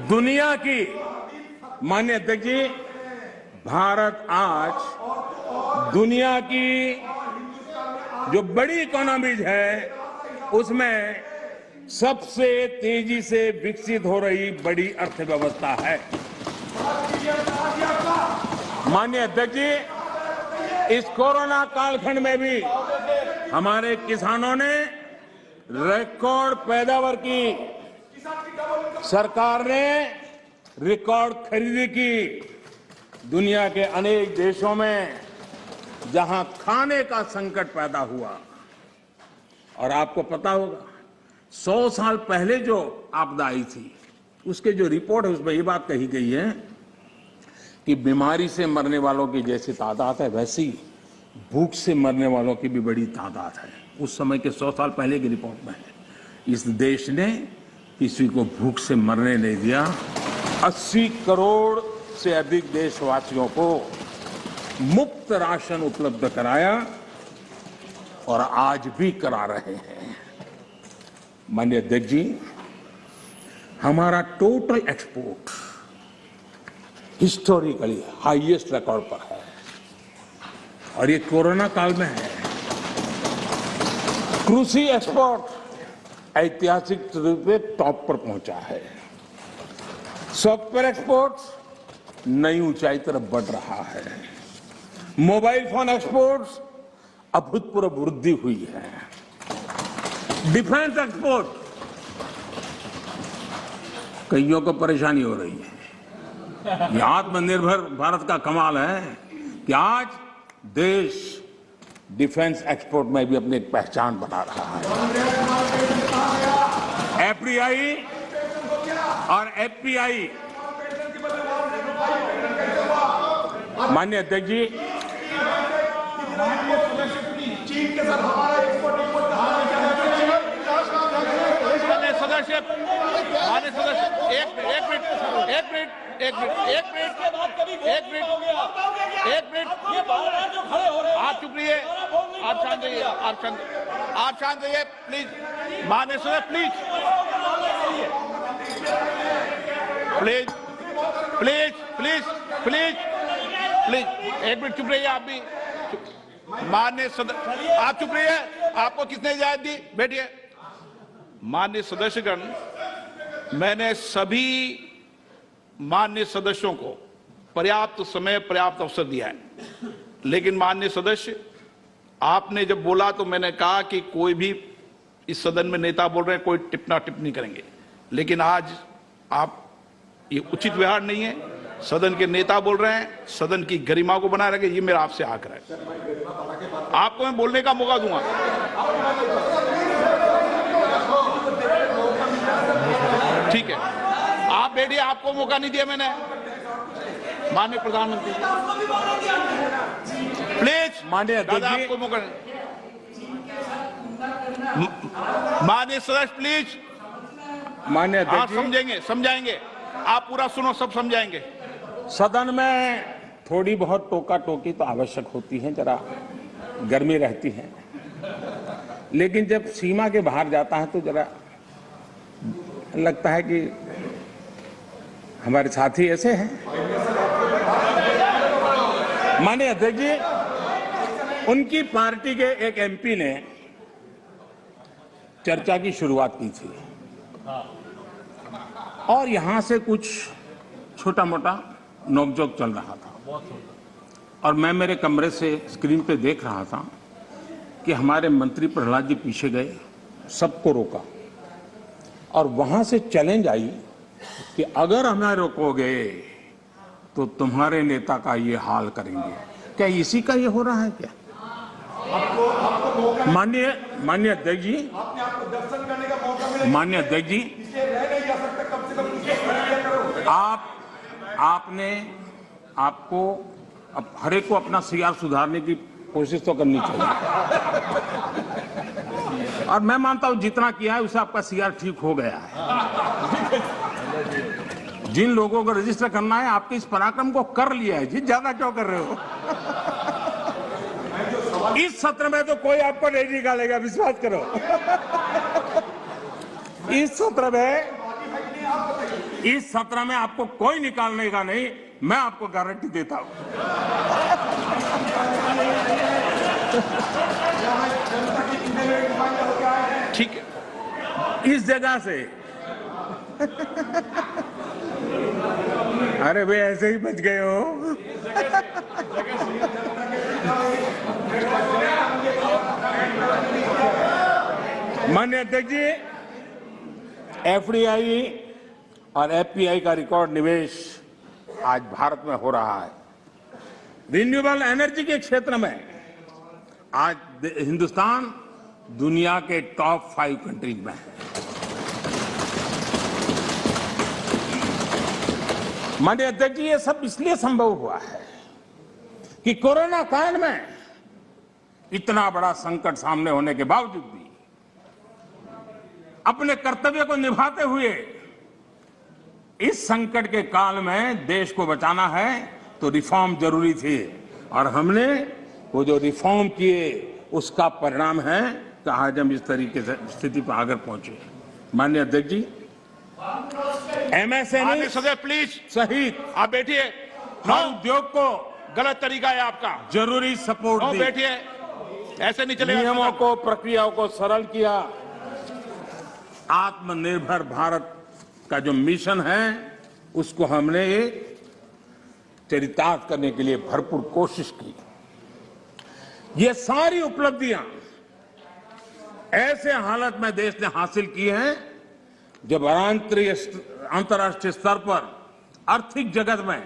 दुनिया की, माननीय अध्यक्ष जी, भारत आज दुनिया की जो बड़ी इकोनॉमीज है, उसमें सबसे तेजी से विकसित हो रही बड़ी अर्थव्यवस्था है। माननीय अध्यक्ष जी, इस कोरोना कालखंड में भी हमारे किसानों ने रिकॉर्ड पैदावार की, सरकार ने रिकॉर्ड खरीदी की। दुनिया के अनेक देशों में जहां खाने का संकट पैदा हुआ, और आपको पता होगा 100 साल पहले जो आपदा आई थी, उसके जो रिपोर्ट है उसमें ये बात कही गई है कि बीमारी से मरने वालों की जैसी तादाद है, वैसी भूख से मरने वालों की भी बड़ी तादाद है। उस समय के 100 साल पहले की रिपोर्ट में है। इस देश ने किसी को भूख से मरने नहीं दिया। 80 करोड़ से अधिक देशवासियों को मुफ्त राशन उपलब्ध कराया, और आज भी करा रहे हैं। माननीय अध्यक्ष जी, हमारा total export historically highest record पर है, और ये कोरोना काल में है। कृषि एक्सपोर्ट ऐतिहासिक रूप से टॉप पर पहुंचा है। सॉफ्टवेयर एक्सपोर्ट नई ऊंचाई तरफ बढ़ रहा है। मोबाइल फोन एक्सपोर्ट्स अभूतपूर्व वृद्धि हुई है। डिफेंस एक्सपोर्ट, कईयों को परेशानी हो रही है। ये आत्मनिर्भर भारत का कमाल है कि आज देश डिफेंस एक्सपोर्ट में भी अपनी एक पहचान बना रहा है। एफडीआई और एफपीआई, माननीय अध्यक्ष जी, चीन के साथ हमारा सदस्य, माननीय सदस्य, एक मिनट, आप चुप रहिए, आप शांत रहिए, आप शांत रहिए प्लीज। माननीय सदस्य प्लीज, एक मिनट चुप रहिए आप भी। माननीय सदस्य, आप चुप रहिए, आपको किसने इजाजत दी? बैठिए। माननीय सदस्यगण, मैंने सभी माननीय सदस्यों को पर्याप्त समय, पर्याप्त अवसर दिया है, लेकिन माननीय सदस्य, आपने जब बोला तो मैंने कहा कि कोई भी इस सदन में नेता बोल रहे हैं, कोई टिप्पणी नहीं करेंगे, लेकिन आज आप ये उचित व्यवहार नहीं है। सदन के नेता बोल रहे हैं, सदन की गरिमा को बनाए रखें, ये मेरा आपसे आग्रह है। आपको मैं बोलने का मौका दूंगा। ठीक है, आप बैठिए, आपको मौका नहीं दिया मैंने। माननीय प्रधानमंत्री प्लीज, माननीय दादा आपको मौका नहीं। माननीय सदस्य प्लीज, माननीय हाँ अध्यक्ष जी, समझेंगे, समझाएंगे, आप पूरा सुनो, सब समझाएंगे। सदन में थोड़ी बहुत टोका टोकी तो आवश्यक होती है, जरा गर्मी रहती है, लेकिन जब सीमा के बाहर जाता है तो जरा लगता है कि हमारे साथी ऐसे हैं। माननीय अध्यक्ष जी, उनकी पार्टी के एक एमपी ने चर्चा की शुरुआत की थी और यहां से कुछ छोटा मोटा नोकझोंक चल रहा था और मैं मेरे कमरे से स्क्रीन पे देख रहा था कि हमारे मंत्री प्रहलाद जी पीछे गए, सबको रोका और वहां से चैलेंज आई कि अगर हमें रोकोगे तो तुम्हारे नेता का ये हाल करेंगे। क्या इसी का ये हो रहा है क्या? माननीय अध्यक्ष जी, माननीय अध्यक्ष जी, आपको अब हर एक को अपना सीआर सुधारने की कोशिश तो करनी चाहिए और मैं मानता हूं जितना किया है उससे आपका सीआर ठीक हो गया है। जिन लोगों को रजिस्टर करना है, आपके इस पराक्रम को कर लिया है जी, ज्यादा क्यों कर रहे हो? इस सत्र में तो कोई आपको नहीं निकालेगा, विश्वास करो। इस सत्र में आपको कोई निकालने का नहीं, मैं आपको गारंटी देता हूं। ठीक है, इस जगह से अरे वे ऐसे ही बच गए हो। माननीय अध्यक्ष जी, एफडीआई और एफपीआई का रिकॉर्ड निवेश आज भारत में हो रहा है। रिन्यूएबल एनर्जी के क्षेत्र में आज हिंदुस्तान दुनिया के टॉप 5 कंट्रीज में है। माननीय अध्यक्ष जी, ये सब इसलिए संभव हुआ है कि कोरोना काल में इतना बड़ा संकट सामने होने के बावजूद भी अपने कर्तव्य को निभाते हुए इस संकट के काल में देश को बचाना है तो रिफॉर्म जरूरी थी और हमने वो जो रिफॉर्म किए उसका परिणाम है कि आज हम इस तरीके से स्थिति पर आगे पहुंचे। माननीय अध्यक्ष जी, एमएसएमई सदस्य प्लीज सहित आप बैठिए। हर उद्योग को गलत तरीका है आपका, जरूरी सपोर्ट दी, बैठिए, ऐसे नहीं चलेगा। नियमों को, प्रक्रियाओं को सरल किया। आत्मनिर्भर भारत का जो मिशन है उसको हमने चरितार्थ करने के लिए भरपूर कोशिश की। ये सारी उपलब्धियां ऐसे हालत में देश ने हासिल की हैं जब अंतर्राष्ट्रीय स्तर पर आर्थिक जगत में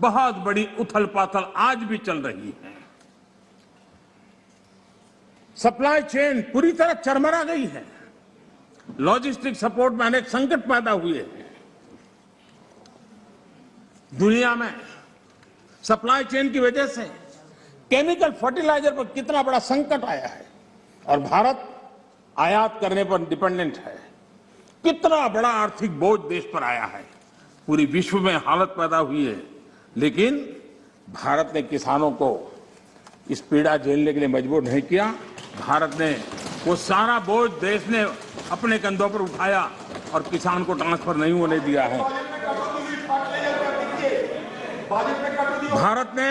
बहुत बड़ी उथल पाथल आज भी चल रही है। सप्लाई चेन पूरी तरह चरमरा गई है। लॉजिस्टिक सपोर्ट में अनेक संकट पैदा हुए हैं। दुनिया में सप्लाई चेन की वजह से केमिकल फर्टिलाइजर पर कितना बड़ा संकट आया है और भारत आयात करने पर डिपेंडेंट है। कितना बड़ा आर्थिक बोझ देश पर आया है। पूरी विश्व में हालत पैदा हुई है, लेकिन भारत ने किसानों को इस पीड़ा झेलने के लिए मजबूर नहीं किया। भारत ने वो सारा बोझ देश ने अपने कंधों पर उठाया और किसान को ट्रांसफर नहीं होने दिया है। भारत ने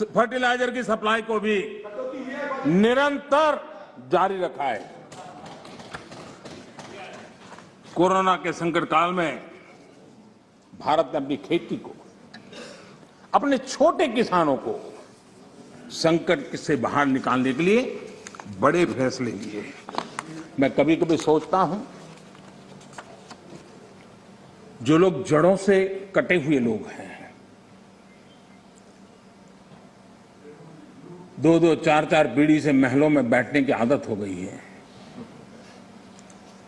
फर्टिलाइजर की सप्लाई को भी निरंतर जारी रखा है। कोरोना के संकट काल में भारत ने अपनी खेती को, अपने छोटे किसानों को संकट से बाहर निकालने के लिए बड़े फैसले लिए। मैं कभी कभी सोचता हूं, जो लोग जड़ों से कटे हुए लोग हैं, 2-2, 4-4 पीढ़ी से महलों में बैठने की आदत हो गई है,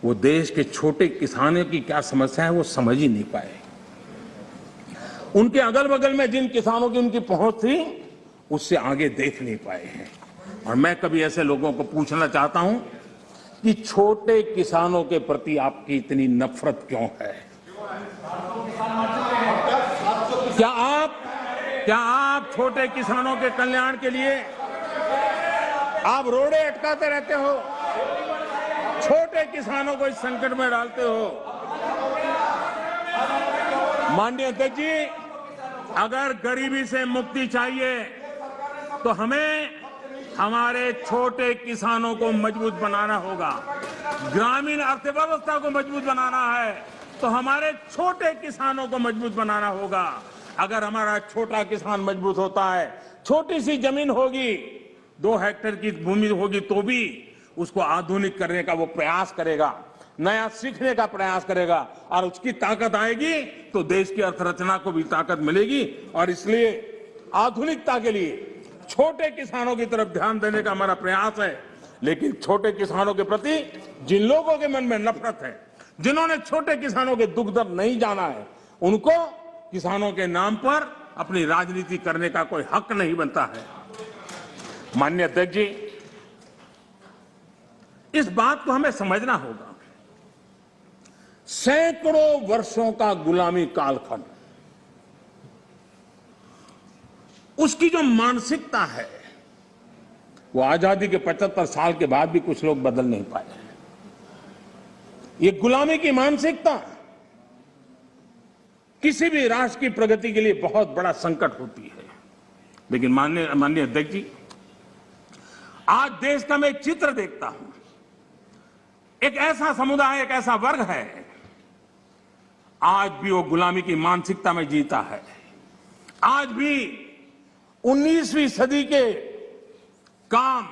वो देश के छोटे किसानों की क्या समस्या है वो समझ ही नहीं पाए। उनके अगल बगल में जिन किसानों की उनकी पहुंच थी, उससे आगे देख नहीं पाए हैं। और मैं कभी ऐसे लोगों को पूछना चाहता हूं कि छोटे किसानों के प्रति आपकी इतनी नफरत क्यों है? क्या आप छोटे किसानों के कल्याण के लिए आप रोड़े अटकाते रहते हो? छोटे किसानों को इस संकट में डालते हो। माननीय अध्यक्ष जी, अगर गरीबी से मुक्ति चाहिए तो हमें हमारे छोटे किसानों को मजबूत बनाना होगा। ग्रामीण अर्थव्यवस्था को मजबूत बनाना है तो हमारे छोटे किसानों को मजबूत बनाना होगा। अगर हमारा छोटा किसान मजबूत होता है, छोटी सी जमीन होगी, 2 हेक्टेयर की भूमि होगी, तो भी उसको आधुनिक करने का वो प्रयास करेगा, नया सीखने का प्रयास करेगा, और उसकी ताकत आएगी तो देश की अर्थरचना को भी ताकत मिलेगी। और इसलिए आधुनिकता के लिए छोटे किसानों की तरफ ध्यान देने का हमारा प्रयास है। लेकिन छोटे किसानों के प्रति जिन लोगों के मन में नफरत है, जिन्होंने छोटे किसानों के दुख दर्द नहीं जाना है, उनको किसानों के नाम पर अपनी राजनीति करने का कोई हक नहीं बनता है। माननीय अध्यक्ष जी, इस बात को हमें समझना होगा। सैकड़ों वर्षों का गुलामी कालखंड, उसकी जो मानसिकता है, वो आजादी के 75 साल के बाद भी कुछ लोग बदल नहीं पाए। ये गुलामी की मानसिकता किसी भी राष्ट्र की प्रगति के लिए बहुत बड़ा संकट होती है। लेकिन माननीय अध्यक्ष जी, आज देश का मैं एक चित्र देखता हूं। एक ऐसा समुदाय, एक ऐसा वर्ग है, आज भी वो गुलामी की मानसिकता में जीता है। आज भी 19वीं सदी के काम,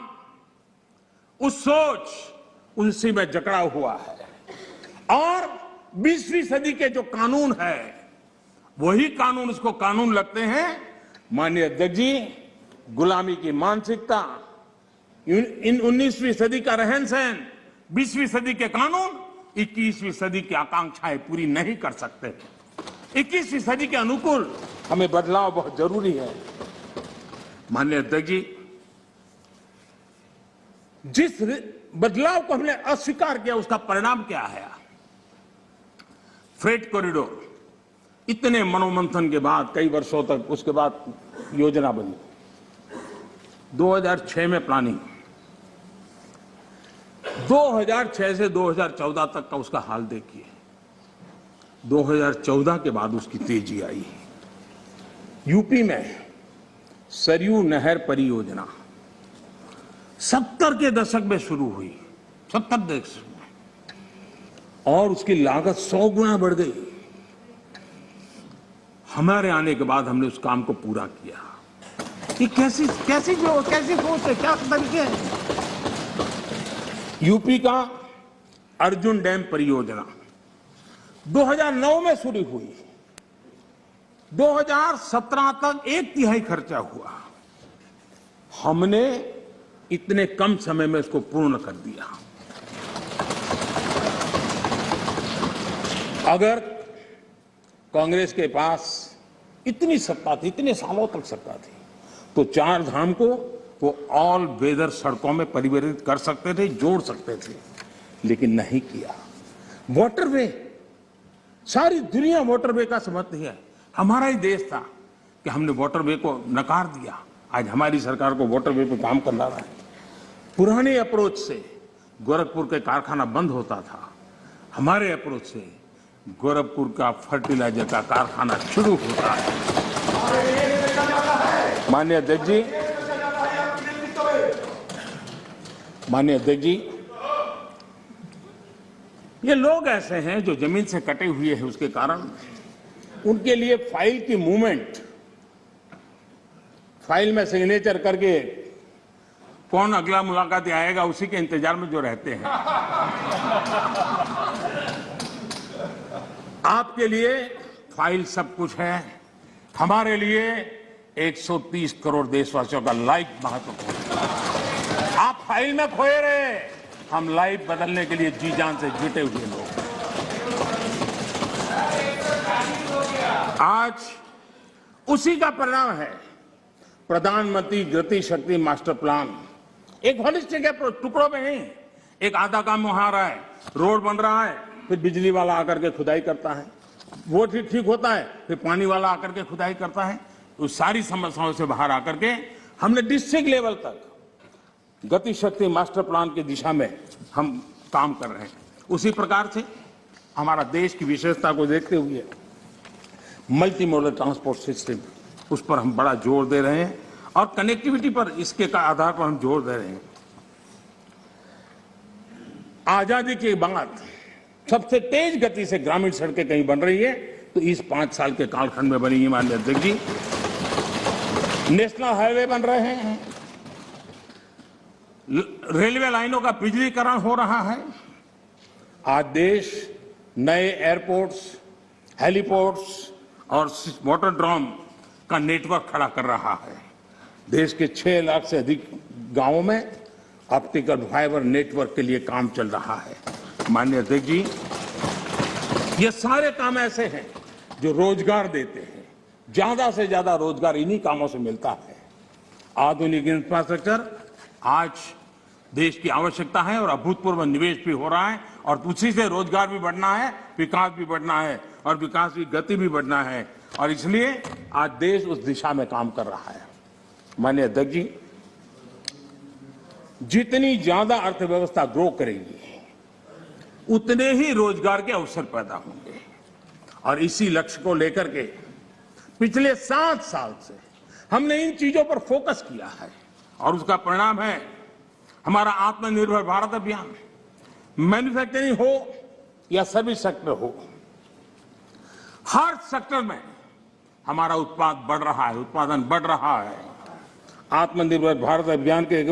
उस सोच, उसी में जकड़ा हुआ है। और 20वीं सदी के जो कानून है, वही कानून उसको कानून लगते हैं। माननीय अध्यक्ष जी, गुलामी की मानसिकता, इन 19वीं सदी का रहन सहन, 20वीं सदी के कानून 21वीं सदी की आकांक्षाएं पूरी नहीं कर सकते। 21वीं सदी के अनुकूल हमें बदलाव बहुत जरूरी है। माननीय अध्यक्ष जी, जिस बदलाव को हमने अस्वीकार किया, उसका परिणाम क्या है? फ्रेट कॉरिडोर, इतने मनोमंथन के बाद, कई वर्षों तक उसके बाद योजना बनी, 2006 में प्लानिंग, 2006 से 2014 तक का उसका हाल देखिए। 2014 के बाद उसकी तेजी आई। यूपी में सरयू नहर परियोजना 70 के दशक में शुरू हुई, 70 दशक में, और उसकी लागत 100 गुना बढ़ गई। हमारे आने के बाद हमने उस काम को पूरा किया। ये कैसी सोच है, क्या तरीके हैं? यूपी का अर्जुन डैम परियोजना 2009 में शुरू हुई, 2017 तक 1/3 खर्चा हुआ। हमने इतने कम समय में इसको पूर्ण कर दिया। अगर कांग्रेस के पास इतनी सत्ता थी, इतने सालों तक सत्ता थी, तो 4 धाम को वो ऑल वेदर सड़कों में परिवर्तित कर सकते थे, जोड़ सकते थे, लेकिन नहीं किया। वाटरवे, सारी दुनिया वाटरवे का समर्थन है। हमारा ही देश था कि हमने वाटरवे को नकार दिया। आज हमारी सरकार को वाटरवे पे काम करना रहा है। पुराने अप्रोच से गोरखपुर के कारखाना बंद होता था, हमारे अप्रोच से गोरखपुर का फर्टिलाइजर का कारखाना शुरू होता है। माननीय अध्यक्ष जी, ये लोग ऐसे हैं जो जमीन से कटे हुए हैं, उसके कारण उनके लिए फाइल की मूवमेंट, फाइल में सिग्नेचर करके कौन अगला मुलाकाती आएगा उसी के इंतजार में जो रहते हैं। आपके लिए फाइल सब कुछ है, हमारे लिए 130 करोड़ देशवासियों का लाइफ महत्वपूर्ण है। आप फाइल में खोए रहे, हम लाइफ बदलने के लिए जी जान से जुटे हुए लोग। आज उसी का परिणाम है प्रधानमंत्री गति शक्ति मास्टर प्लान। एक होलिस्टिक अप्रोच, टुकड़ों में नहीं। एक आधा काम वहां आ रहा है, रोड बन रहा है, फिर बिजली वाला आकर के खुदाई करता है, वो ठीक होता है, फिर पानी वाला आकर के खुदाई करता है। उस सारी समस्याओं से बाहर आकर के हमने डिस्ट्रिक्ट लेवल तक गति शक्ति मास्टर प्लान की दिशा में हम काम कर रहे हैं। उसी प्रकार से हमारा देश की विशेषता को देखते हुए मल्टी मॉडल ट्रांसपोर्ट सिस्टम, उस पर हम बड़ा जोर दे रहे हैं और कनेक्टिविटी पर इसके का आधार पर हम जोर दे रहे हैं। आजादी के बाद सबसे तेज गति से ग्रामीण सड़कें कहीं बन रही है तो इस 5 साल के कालखंड में बनी है माननीय अध्यक्ष जी। नेशनल हाईवे बन रहे हैं, रेलवे लाइनों का बिजलीकरण हो रहा है। आज देश नए एयरपोर्ट्स, हेलीपोर्ट्स और वाटरड्रोम का नेटवर्क खड़ा कर रहा है। देश के 6 लाख से अधिक गांवों में ऑप्टिकल फाइबर नेटवर्क के लिए काम चल रहा है। माननीय अध्यक्ष जी, ये सारे काम ऐसे हैं जो रोजगार देते हैं। ज्यादा से ज्यादा रोजगार इन्हीं कामों से मिलता है। आधुनिक इंफ्रास्ट्रक्चर आज देश की आवश्यकता है और अभूतपूर्व निवेश भी हो रहा है और उसी से रोजगार भी बढ़ना है, विकास भी बढ़ना है और विकास की गति भी बढ़ना है और इसलिए आज देश उस दिशा में काम कर रहा है। माननीय अध्यक्ष जी, जितनी ज्यादा अर्थव्यवस्था ग्रो करेगी उतने ही रोजगार के अवसर पैदा होंगे और इसी लक्ष्य को लेकर के पिछले 7 साल से हमने इन चीजों पर फोकस किया है और उसका परिणाम है हमारा आत्मनिर्भर भारत अभियान। मैन्युफैक्चरिंग हो या सर्विस सेक्टर हो, हर सेक्टर में हमारा उत्पाद बढ़ रहा है, उत्पादन बढ़ रहा है। आत्मनिर्भर भारत अभियान के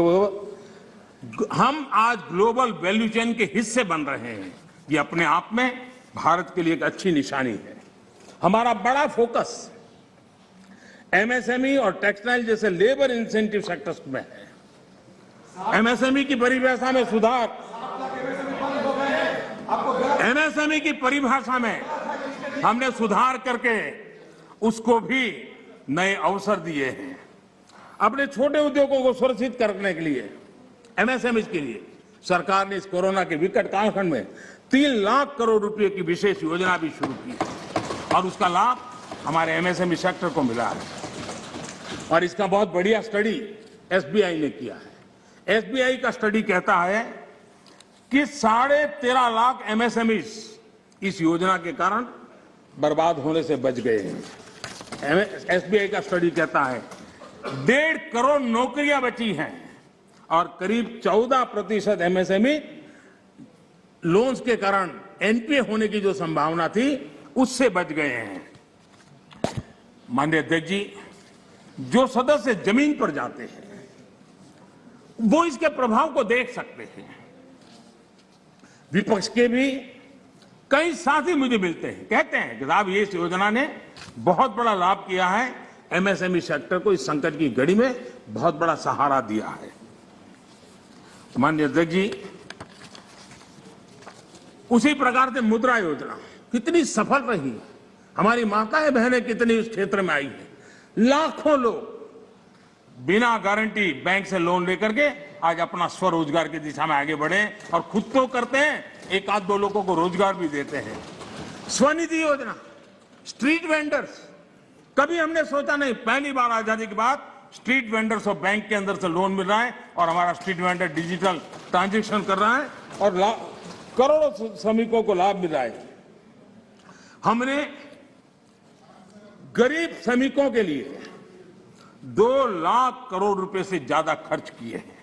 हम आज ग्लोबल वैल्यू चेन के हिस्से बन रहे हैं। ये अपने आप में भारत के लिए एक अच्छी निशानी है। हमारा बड़ा फोकस एमएसएमई और टेक्सटाइल जैसे लेबर इंसेंटिव सेक्टर्स में है। एमएसएमई की परिभाषा में सुधार, एमएसएमई की परिभाषा में हमने सुधार करके उसको भी नए अवसर दिए हैं। अपने छोटे उद्योगों को सुरक्षित करने के लिए, एमएसएमई के लिए सरकार ने इस कोरोना के विकट कालखंड में 3 लाख करोड़ रुपए की विशेष योजना भी शुरू की है और उसका लाभ हमारे एमएसएमई सेक्टर को मिला है। और इसका बहुत बढ़िया स्टडी एसबीआई ने किया है। एसबीआई का स्टडी कहता है कि 13.5 लाख एमएसएमईज इस योजना के कारण बर्बाद होने से बच गए हैं। एसबीआई का स्टडी कहता है 1.5 करोड़ नौकरियां बची हैं और करीब 14% एमएसएमई लोन्स के कारण एनपीए होने की जो संभावना थी उससे बच गए हैं। माननीय अध्यक्ष जी, जो सदस्य जमीन पर जाते हैं वो इसके प्रभाव को देख सकते हैं। विपक्ष के भी कई साथी मुझे मिलते हैं, कहते हैं कि साहब ये इस योजना ने बहुत बड़ा लाभ किया है, एमएसएमई सेक्टर को इस संकट की घड़ी में बहुत बड़ा सहारा दिया है। माननीय अध्यक्ष जी, उसी प्रकार से मुद्रा योजना कितनी सफल रही है। हमारी माताएं बहनें कितनी उस क्षेत्र में आई है। लाखों लोग बिना गारंटी बैंक से लोन लेकर के आज अपना स्वरोजगार की दिशा में आगे बढ़े और खुद तो करते हैं, 1-2 लोगों को रोजगार भी देते हैं। स्वनिधि योजना, स्ट्रीट वेंडर्स, कभी हमने सोचा नहीं, पहली बार आजादी के बाद स्ट्रीट वेंडर्स और बैंक के अंदर से लोन मिल रहा है और हमारा स्ट्रीट वेंडर डिजिटल ट्रांजैक्शन कर रहा है और करोड़ों श्रमिकों को लाभ मिल रहा है। हमने गरीब श्रमिकों के लिए 2 लाख करोड़ रुपए से ज्यादा खर्च किए हैं।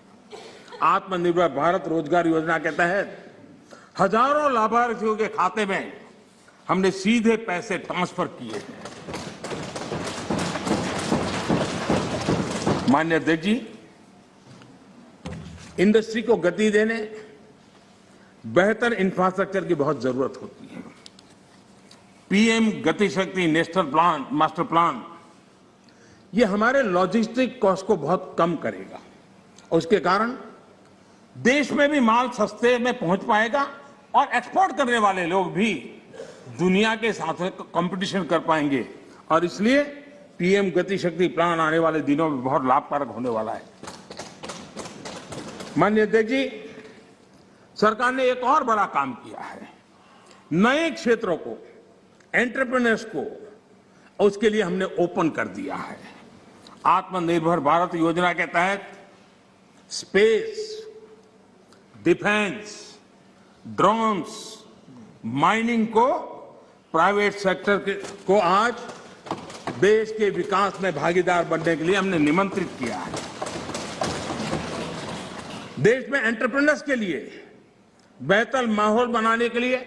आत्मनिर्भर भारत रोजगार योजना के तहत हजारों लाभार्थियों के खाते में हमने सीधे पैसे ट्रांसफर किए हैं। माननीय अध्यक्ष जी, इंडस्ट्री को गति देने बेहतर इंफ्रास्ट्रक्चर की बहुत जरूरत होती है। पीएम गति शक्ति नेशनल प्लान, मास्टर प्लान, ये हमारे लॉजिस्टिक कॉस्ट को बहुत कम करेगा और उसके कारण देश में भी माल सस्ते में पहुंच पाएगा और एक्सपोर्ट करने वाले लोग भी दुनिया के साथ कंपटीशन कर पाएंगे और इसलिए पीएम गति शक्ति प्लान आने वाले दिनों में बहुत लाभकारक होने वाला है। माननीय अध्यक्ष जी, सरकार ने एक और बड़ा काम किया है। नए क्षेत्रों को, एंटरप्रेन्योर्स को, उसके लिए हमने ओपन कर दिया है। आत्मनिर्भर भारत योजना के तहत स्पेस, डिफेंस, ड्रोन्स, माइनिंग को, प्राइवेट सेक्टर को आज देश के विकास में भागीदार बनने के लिए हमने निमंत्रित किया है। देश में एंटरप्रेन्योर्स के लिए बेहतर माहौल बनाने के लिए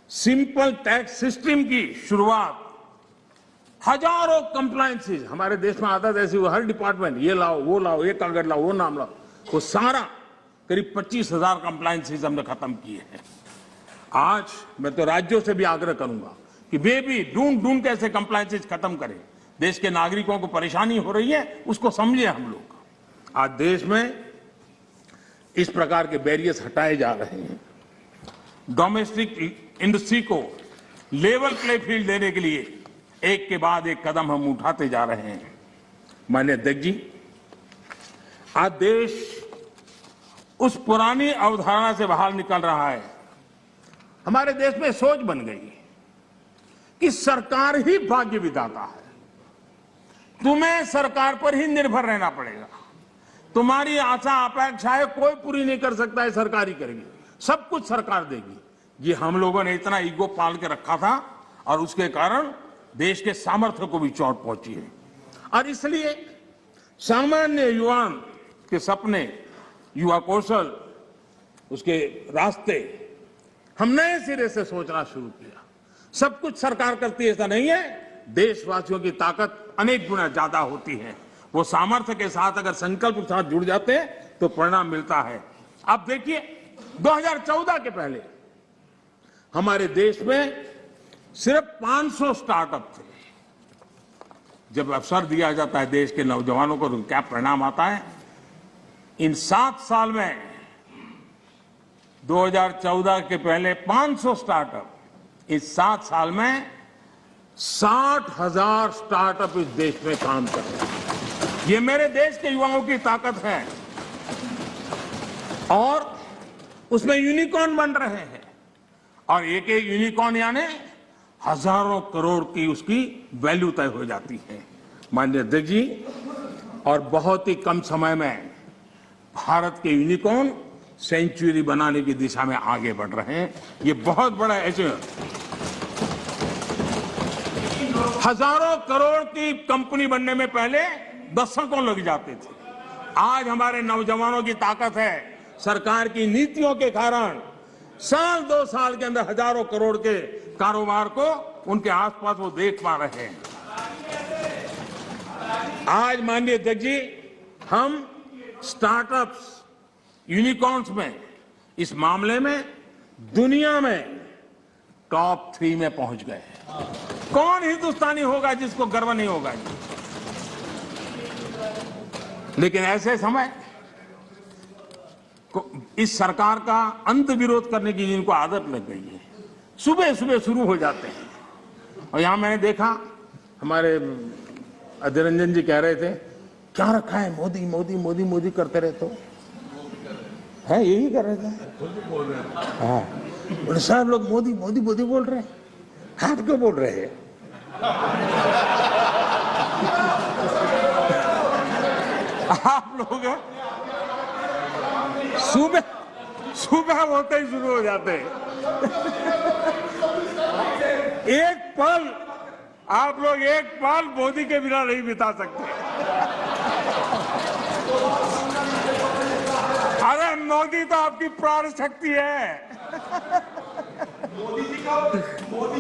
सिंपल टैक्स सिस्टम की शुरुआत, हजारों कंप्लायंसेस हमारे देश में आदत ऐसी हुई, हर डिपार्टमेंट ये लाओ, वो लाओ, ये कागज लाओ, वो नाम लाओ, वो सारा करीब 25,000 कंप्लायंसेस हमने खत्म किए हैं। आज मैं तो राज्यों से भी आग्रह करूंगा कि वे भी ढूंढ के ऐसे कंप्लायंसेस खत्म करें। देश के नागरिकों को परेशानी हो रही है, उसको समझे हम लोग। आज देश में इस प्रकार के बैरियर्स हटाए जा रहे हैं। डोमेस्टिक इंडस्ट्री को लेवल प्ले फील्ड देने के लिए एक के बाद एक कदम हम उठाते जा रहे हैं। माननीय अध्यक्ष जी, आज देश उस पुरानी अवधारणा से बाहर निकल रहा है। हमारे देश में सोच बन गई कि सरकार ही भाग्य विधाता है, तुम्हें सरकार पर ही निर्भर रहना पड़ेगा, तुम्हारी आशा अपेक्षाएं कोई पूरी नहीं कर सकता है, सरकार ही करेगी, सब कुछ सरकार देगी। ये हम लोगों ने इतना ईगो पाल के रखा था और उसके कारण देश के सामर्थ्य को भी चोट पहुंची है। और इसलिए सामान्य युवा के सपने, युवा कौशल, उसके रास्ते हम नए सिरे से सोचना शुरू किया। सब कुछ सरकार करती है ऐसा नहीं है, देशवासियों की ताकत अनेक गुना ज्यादा होती है। वो सामर्थ्य के साथ अगर संकल्प के साथ जुड़ जाते हैं तो परिणाम मिलता है। अब देखिए, 2014 के पहले हमारे देश में सिर्फ 500 स्टार्टअप थे। जब अवसर दिया जाता है देश के नौजवानों को तो क्या परिणाम आता है। इन 7 साल में 2014 के पहले 500 स्टार्टअप, इस 7 साल में 60,000 स्टार्टअप इस देश में काम कर रहे हैं। ये मेरे देश के युवाओं की ताकत है और उसमें यूनिकॉर्न बन रहे हैं और एक एक यूनिकॉर्न यानी हजारों करोड़ की उसकी वैल्यू तय हो जाती है। माननीय अध्यक्ष जी, और बहुत ही कम समय में भारत के यूनिकॉर्न सेंचुरी बनाने की दिशा में आगे बढ़ रहे हैं। ये बहुत बड़ा ऐसे हजारों करोड़ की कंपनी बनने में पहले दशकों लग जाते थे। आज हमारे नौजवानों की ताकत है, सरकार की नीतियों के कारण साल 2 साल के अंदर हजारों करोड़ के कारोबार को उनके आसपास वो देख पा रहे हैं। आज माननीय अध्यक्ष जी, हम स्टार्टअप्स, यूनिकॉर्न्स में, इस मामले में दुनिया में टॉप 3 में पहुंच गए हैं। कौन हिंदुस्तानी होगा जिसको गर्व नहीं होगा। लेकिन ऐसे समय इस सरकार का अंत विरोध करने की जिनको आदत लग गई है, सुबह सुबह शुरू हो जाते हैं। और यहां मैंने देखा, हमारे अधीर रंजन जी कह रहे थे, क्या रखा है, मोदी मोदी मोदी मोदी करते रहते हो, है यही कर रहे थे। हाँ, बोले साहब लोग मोदी मोदी मोदी बोल रहे हैं, आप क्यों बोल रहे हैं। आप लोग सुबह सुबह होते ही शुरू हो जाते हैं। एक पल आप लोग एक पल मोदी के बिना नहीं बिता सकते। अरे मोदी तो आपकी प्राण शक्ति है। मोदी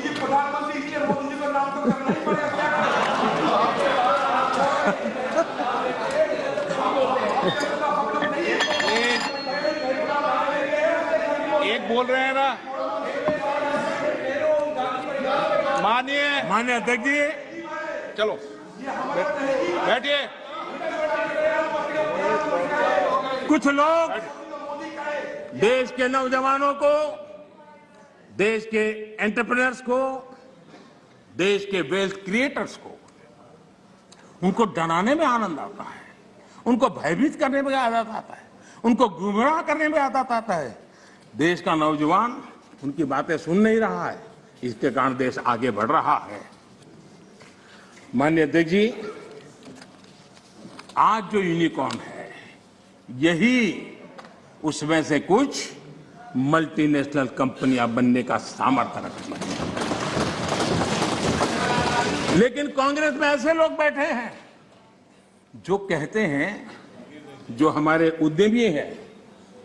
जी प्रधानमंत्री, इसलिए मोदी जी का नाम तो करना ही पड़ेगा। एक बोल रहे हैं ना, माननीय अध्यक्ष जी, चलो बैठिए। कुछ लोग देश के नौजवानों को, देश के एंटरप्रेन्योर्स को, देश के वेल्थ क्रिएटर्स को, उनको डराने में आनंद आता है, उनको भयभीत करने में आनंद आता है, उनको गुमराह करने में आनंद आता है। देश का नौजवान उनकी बातें सुन नहीं रहा है, इसके कारण देश आगे बढ़ रहा है। माननीय अध्यक्ष जी, आज जो यूनिकॉर्न है, यही उसमें से कुछ मल्टीनेशनल कंपनियां बनने का सामर्थ्य रखती है। लेकिन कांग्रेस में ऐसे लोग बैठे हैं जो कहते हैं, जो हमारे उद्यमी हैं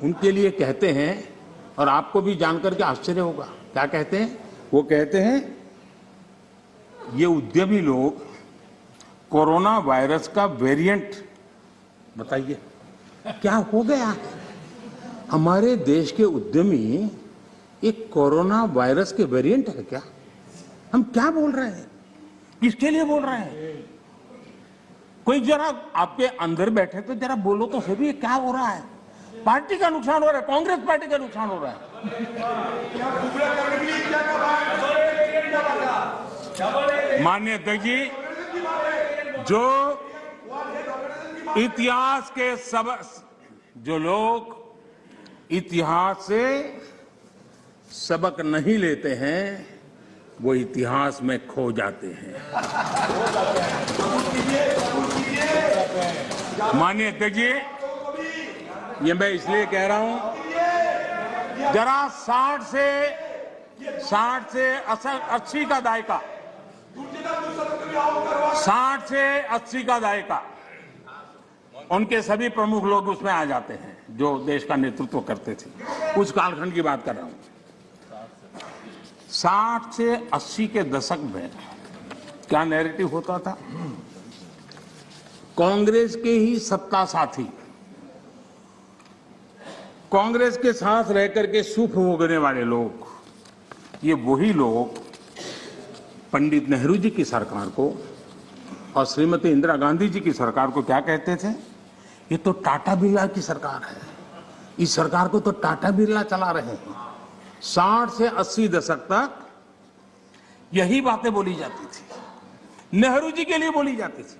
उनके लिए कहते हैं, और आपको भी जानकर के आश्चर्य होगा, क्या कहते हैं? वो कहते हैं ये उद्यमी लोग कोरोना वायरस का वेरिएंट, बताइए क्या हो गया? हमारे देश के उद्यमी एक कोरोना वायरस के वेरिएंट है क्या? हम क्या बोल रहे हैं? किसके लिए बोल रहे हैं? कोई जरा आपके अंदर बैठे तो जरा बोलो तो सही, ये क्या हो रहा है? पार्टी का नुकसान हो रहा है, कांग्रेस पार्टी का नुकसान हो रहा है। माननीय अध्यक्ष जी, जो इतिहास के जो लोग इतिहास से सबक नहीं लेते हैं, वो इतिहास में खो जाते हैं। माननीय अध्यक्ष जी, ये मैं इसलिए कह रहा हूं, जरा 60 से 80 का दायका, 60 से 80 का दायका, उनके सभी प्रमुख लोग उसमें आ जाते हैं जो देश का नेतृत्व करते थे। उस कालखंड की बात कर रहा हूं। 60 से 80 के दशक में क्या नैरेटिव होता था? कांग्रेस के ही सत्ता साथी, कांग्रेस के साथ रहकर के सुख भोगने वाले लोग, ये वही लोग पंडित नेहरू जी की सरकार को और श्रीमती इंदिरा गांधी जी की सरकार को क्या कहते थे? ये तो टाटा बिरला की सरकार है, इस सरकार को तो टाटा बिरला चला रहे हैं। 60 से 80 दशक तक यही बातें बोली जाती थी, नेहरू जी के लिए बोली जाती थी,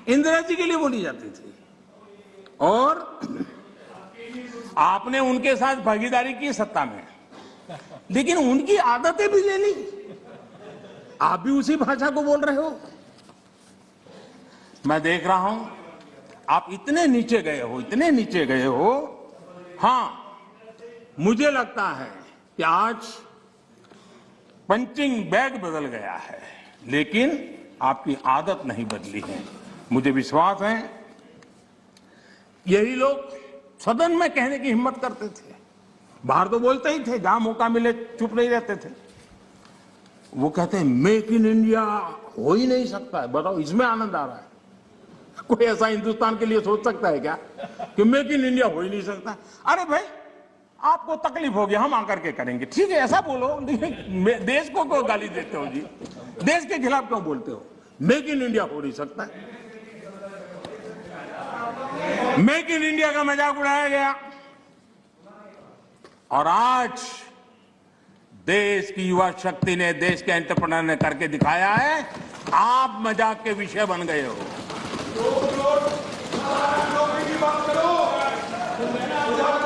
इंदिरा जी के लिए बोली जाती थी, और आपने उनके साथ भागीदारी की सत्ता में, लेकिन उनकी आदतें भी ले ली, आप भी उसी भाषा को बोल रहे हो। मैं देख रहा हूं आप इतने नीचे गए हो, इतने नीचे गए हो। हां, मुझे लगता है कि आज पंचिंग बैग बदल गया है, लेकिन आपकी आदत नहीं बदली है। मुझे विश्वास है यही लोग सदन में कहने की हिम्मत करते थे, बाहर तो बोलते ही थे, जहां मौका मिले चुप नहीं रहते थे। वो कहते हैं मेक इन इंडिया हो ही नहीं सकता है। बताओ, इसमें आनंद आ रहा है? कोई ऐसा हिंदुस्तान के लिए सोच सकता है क्या कि मेक इन इंडिया हो ही नहीं सकता? अरे भाई, आपको तकलीफ होगी, हम आकर के करेंगे, ठीक है, ऐसा बोलो। देश को क्यों गाली देते हो जी? देश के खिलाफ क्यों बोलते हो? मेक इन इंडिया हो नहीं सकता। मेक इन इंडिया का मजाक उड़ाया गया, और आज देश की युवा शक्ति ने, देश के एंटरप्रेन्योर ने करके दिखाया है। आप मजाक के विषय बन गए हो।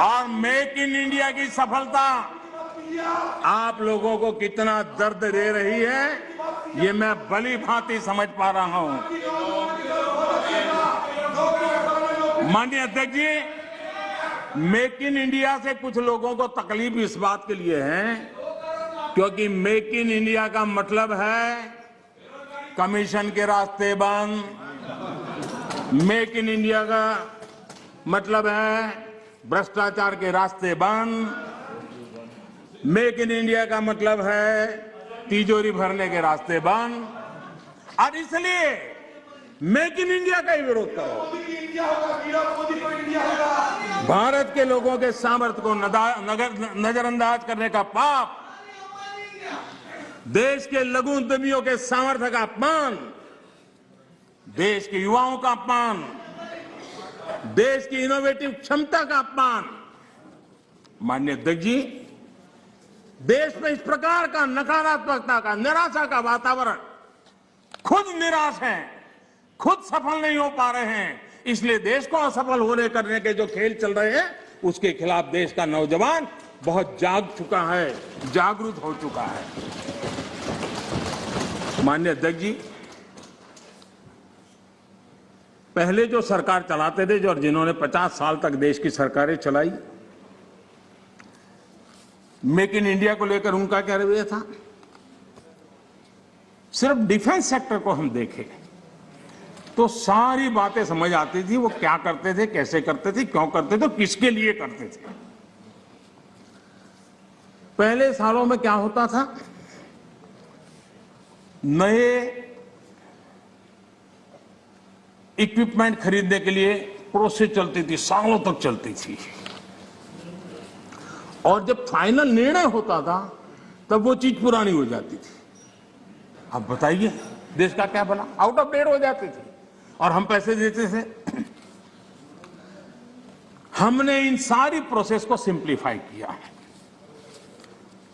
और मेक इन इंडिया की सफलता आप लोगों को कितना दर्द दे रही है, ये मैं भली भांति समझ पा रहा हूं। माननीय अध्यक्ष जी, मेक इन इंडिया से कुछ लोगों को तकलीफ इस बात के लिए है क्योंकि मेक इन इंडिया का मतलब है कमीशन के रास्ते बंद, मेक इन इंडिया का मतलब है भ्रष्टाचार के रास्ते बंद, मेक इन इंडिया का मतलब है तिजोरी भरने के रास्ते बंद, और इसलिए मेक इन इंडिया का ही विरोध करो। मोदी की इंडिया होगा, वीरा मोदी को इंडिया होगा। भारत के लोगों के सामर्थ्य को नजरअंदाज करने का पाप, देश के लघु उद्यमियों के सामर्थ्य का अपमान, देश के युवाओं का अपमान, देश की इनोवेटिव क्षमता का अपमान। माननीय अध्यक्ष जी, देश में इस प्रकार का नकारात्मकता का, निराशा का वातावरण, खुद निराश हैं, खुद सफल नहीं हो पा रहे हैं, इसलिए देश को असफल होने करने के जो खेल चल रहे हैं उसके खिलाफ देश का नौजवान बहुत जाग चुका है, जागरूक हो चुका है। माननीय अध्यक्ष जी, पहले जो सरकार चलाते थे और जिन्होंने 50 साल तक देश की सरकारें चलाई, मेक इन इंडिया को लेकर उनका क्या रवैया था? सिर्फ डिफेंस सेक्टर को हम देखें तो सारी बातें समझ आती थी, वो क्या करते थे, कैसे करते थे, क्यों करते थे, किसके लिए करते थे। पहले सालों में क्या होता था, नए इक्विपमेंट खरीदने के लिए प्रोसेस चलती थी, सालों तक चलती थी, और जब फाइनल निर्णय होता था तब वो चीज पुरानी हो जाती थी। अब बताइए देश का क्या बना, आउट ऑफ डेट हो जाती थी और हम पैसे देते थे। हमने इन सारी प्रोसेस को सिंप्लीफाई किया।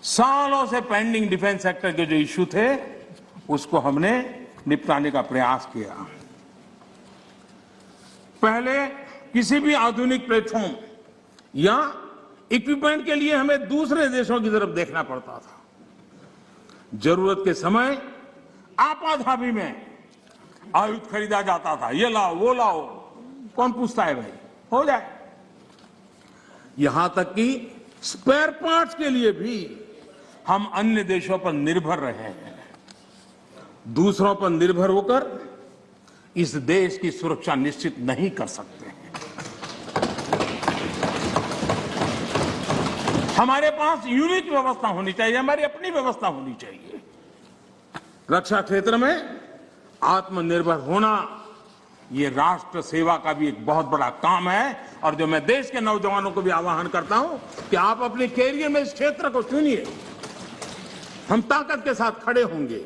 सालों से पेंडिंग डिफेंस सेक्टर के जो इश्यू थे उसको हमने निपटाने का प्रयास किया। पहले किसी भी आधुनिक प्लेटफॉर्म या इक्विपमेंट के लिए हमें दूसरे देशों की तरफ देखना पड़ता था। जरूरत के समय आपाधापी में आयुध खरीदा जाता था, ये लाओ वो लाओ, कौन पूछता है भाई, हो जाए। यहां तक कि स्पेयर पार्ट्स के लिए भी हम अन्य देशों पर निर्भर रहे हैं। दूसरों पर निर्भर होकर इस देश की सुरक्षा निश्चित नहीं कर सकते हैं। हमारे पास यूनिक व्यवस्था होनी चाहिए, हमारी अपनी व्यवस्था होनी चाहिए। रक्षा क्षेत्र में आत्मनिर्भर होना ये राष्ट्र सेवा का भी एक बहुत बड़ा काम है, और जो मैं देश के नौजवानों को भी आह्वान करता हूं कि आप अपने कैरियर में इस क्षेत्र को चुनिए, हम ताकत के साथ खड़े होंगे।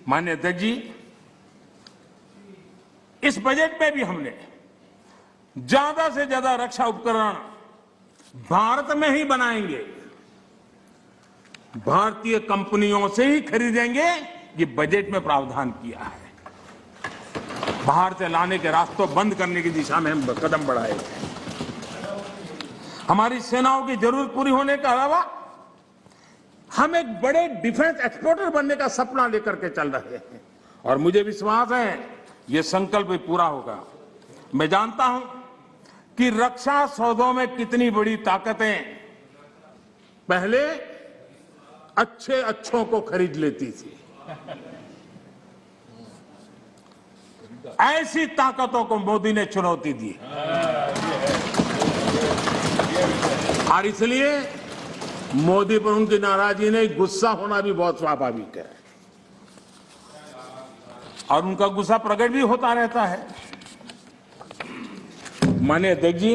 माननीय अध्यक्ष जी, इस बजट में भी हमने ज्यादा से ज्यादा रक्षा उपकरण भारत में ही बनाएंगे, भारतीय कंपनियों से ही खरीदेंगे, ये बजट में प्रावधान किया है। बाहर से लाने के रास्तों बंद करने की दिशा में हम कदम बढ़ाए हैं। हमारी सेनाओं की जरूरत पूरी होने के अलावा हम एक बड़े डिफेंस एक्सपोर्टर बनने का सपना लेकर के चल रहे हैं, और मुझे विश्वास है ये संकल्प भी पूरा होगा। मैं जानता हूं कि रक्षा सौदों में कितनी बड़ी ताकतें पहले अच्छों को खरीद लेती थी। ऐसी ताकतों को मोदी ने चुनौती दी, और इसलिए मोदी पर उनकी नाराजगी नहीं, गुस्सा होना भी बहुत स्वाभाविक है, और उनका गुस्सा प्रकट भी होता रहता है। माननीय अध्यक्ष जी,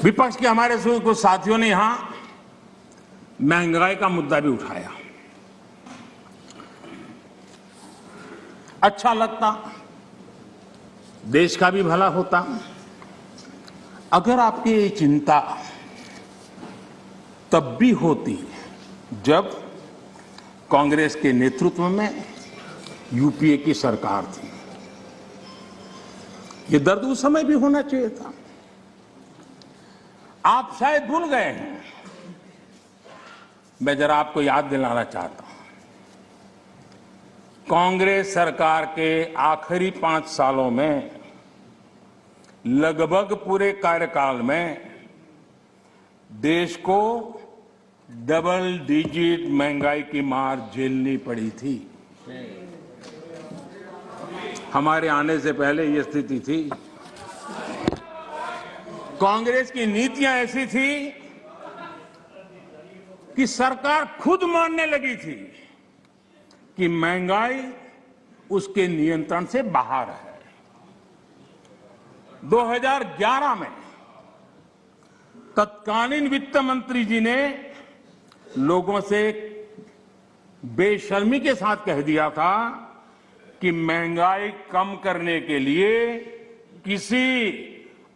विपक्ष के हमारे कुछ साथियों ने यहां महंगाई का मुद्दा भी उठाया। अच्छा लगता, देश का भी भला होता अगर आपकी ये चिंता तब भी होती जब कांग्रेस के नेतृत्व में यूपीए की सरकार थी। ये दर्द उस समय भी होना चाहिए था। आप शायद भूल गए हैं, मैं जरा आपको याद दिलाना चाहता हूं। कांग्रेस सरकार के आखिरी 5 सालों में लगभग पूरे कार्यकाल में देश को डबल डिजिट महंगाई की मार झेलनी पड़ी थी। हमारे आने से पहले ये स्थिति थी। कांग्रेस की नीतियां ऐसी थी कि सरकार खुद मानने लगी थी कि महंगाई उसके नियंत्रण से बाहर है। 2011 में तत्कालीन वित्त मंत्री जी ने लोगों से बेशर्मी के साथ कह दिया था कि महंगाई कम करने के लिए किसी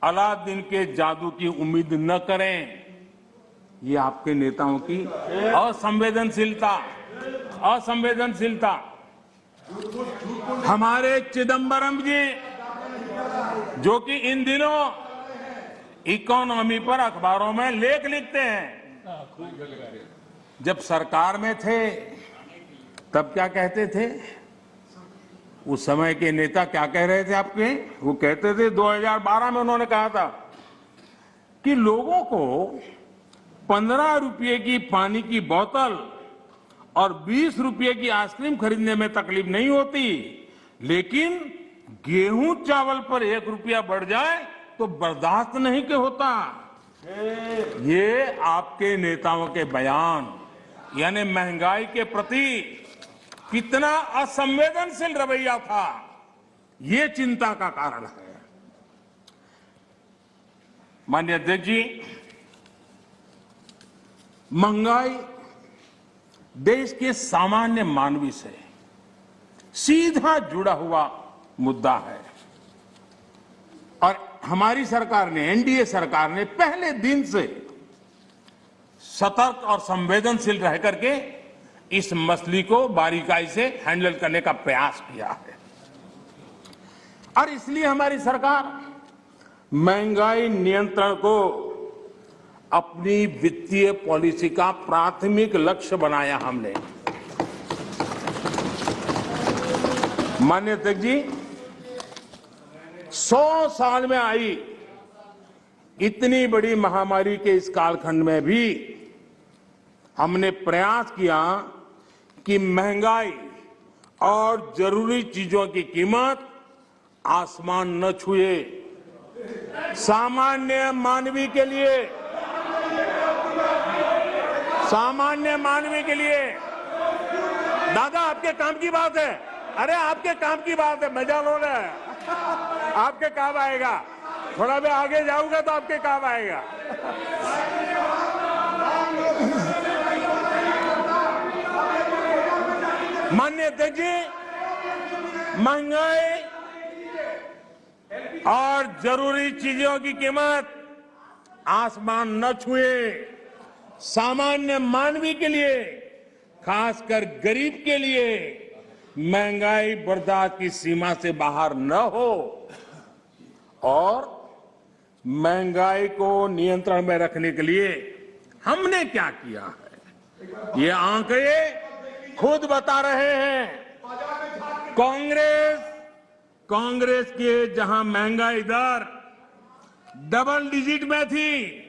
अलादीन के जादू की उम्मीद न करें। ये आपके नेताओं की असंवेदनशीलता। हमारे चिदंबरम जी, जो कि इन दिनों इकोनॉमी पर अखबारों में लेख लिखते हैं, जब सरकार में थे तब क्या कहते थे? उस समय के नेता क्या कह रहे थे आपके? वो कहते थे 2012 में उन्होंने कहा था कि लोगों को 15 रुपये की पानी की बोतल और 20 रुपये की आइसक्रीम खरीदने में तकलीफ नहीं होती, लेकिन गेहूं चावल पर 1 रुपया बढ़ जाए तो बर्दाश्त नहीं के होता। ये आपके नेताओं के बयान, यानी महंगाई के प्रति कितना असंवेदनशील रवैया था, ये चिंता का कारण है। माननीय अध्यक्ष जी, महंगाई देश के सामान्य मानवी से सीधा जुड़ा हुआ मुद्दा है और हमारी सरकार ने, एनडीए सरकार ने पहले दिन से सतर्क और संवेदनशील रह करके इस मसले को बारीकाई से हैंडल करने का प्रयास किया है। और इसलिए हमारी सरकार महंगाई नियंत्रण को अपनी वित्तीय पॉलिसी का प्राथमिक लक्ष्य बनाया हमने। माननीय अध्यक्ष जी, 100 साल में आई इतनी बड़ी महामारी के इस कालखंड में भी हमने प्रयास किया कि महंगाई और जरूरी चीजों की कीमत आसमान न छुए। सामान्य मानवी के लिए दादा, आपके काम की बात है। अरे आपके काम की बात है, मजा लो ना, आपके काम आएगा। थोड़ा भी आगे जाऊंगा तो आपके काम आएगा। माननीय अध्यक्ष जी, महंगाई और जरूरी चीजों की कीमत आसमान न छुए। सामान्य मानवी के लिए, खासकर गरीब के लिए महंगाई बर्दाश्त की सीमा से बाहर न हो और महंगाई को नियंत्रण में रखने के लिए हमने क्या किया है, ये आंकड़े खुद बता रहे हैं। कांग्रेस के जहां महंगाई दर डबल डिजिट में थी,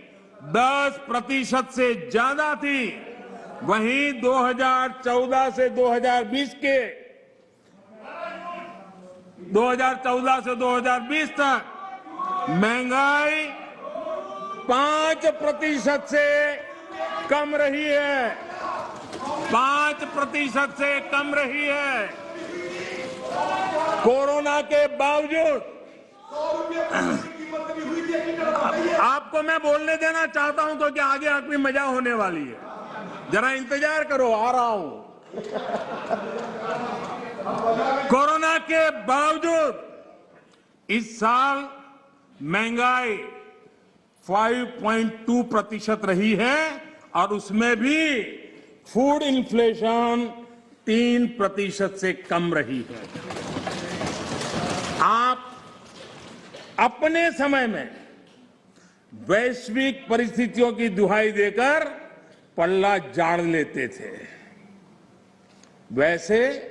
10% से ज्यादा थी, वहीं 2014 से 2020 तक महंगाई 5% से कम रही है। 5% से कम रही है। कोरोना के बावजूद आपको मैं बोलने देना चाहता हूं तो क्या आगे आपकी मजा होने वाली है, जरा इंतजार करो, आ रहा हूं। कोरोना के बावजूद इस साल महंगाई 5.2% रही है और उसमें भी फूड इन्फ्लेशन 3% से कम रही है। आप अपने समय में वैश्विक परिस्थितियों की दुहाई देकर पल्ला झाड़ लेते थे, वैसे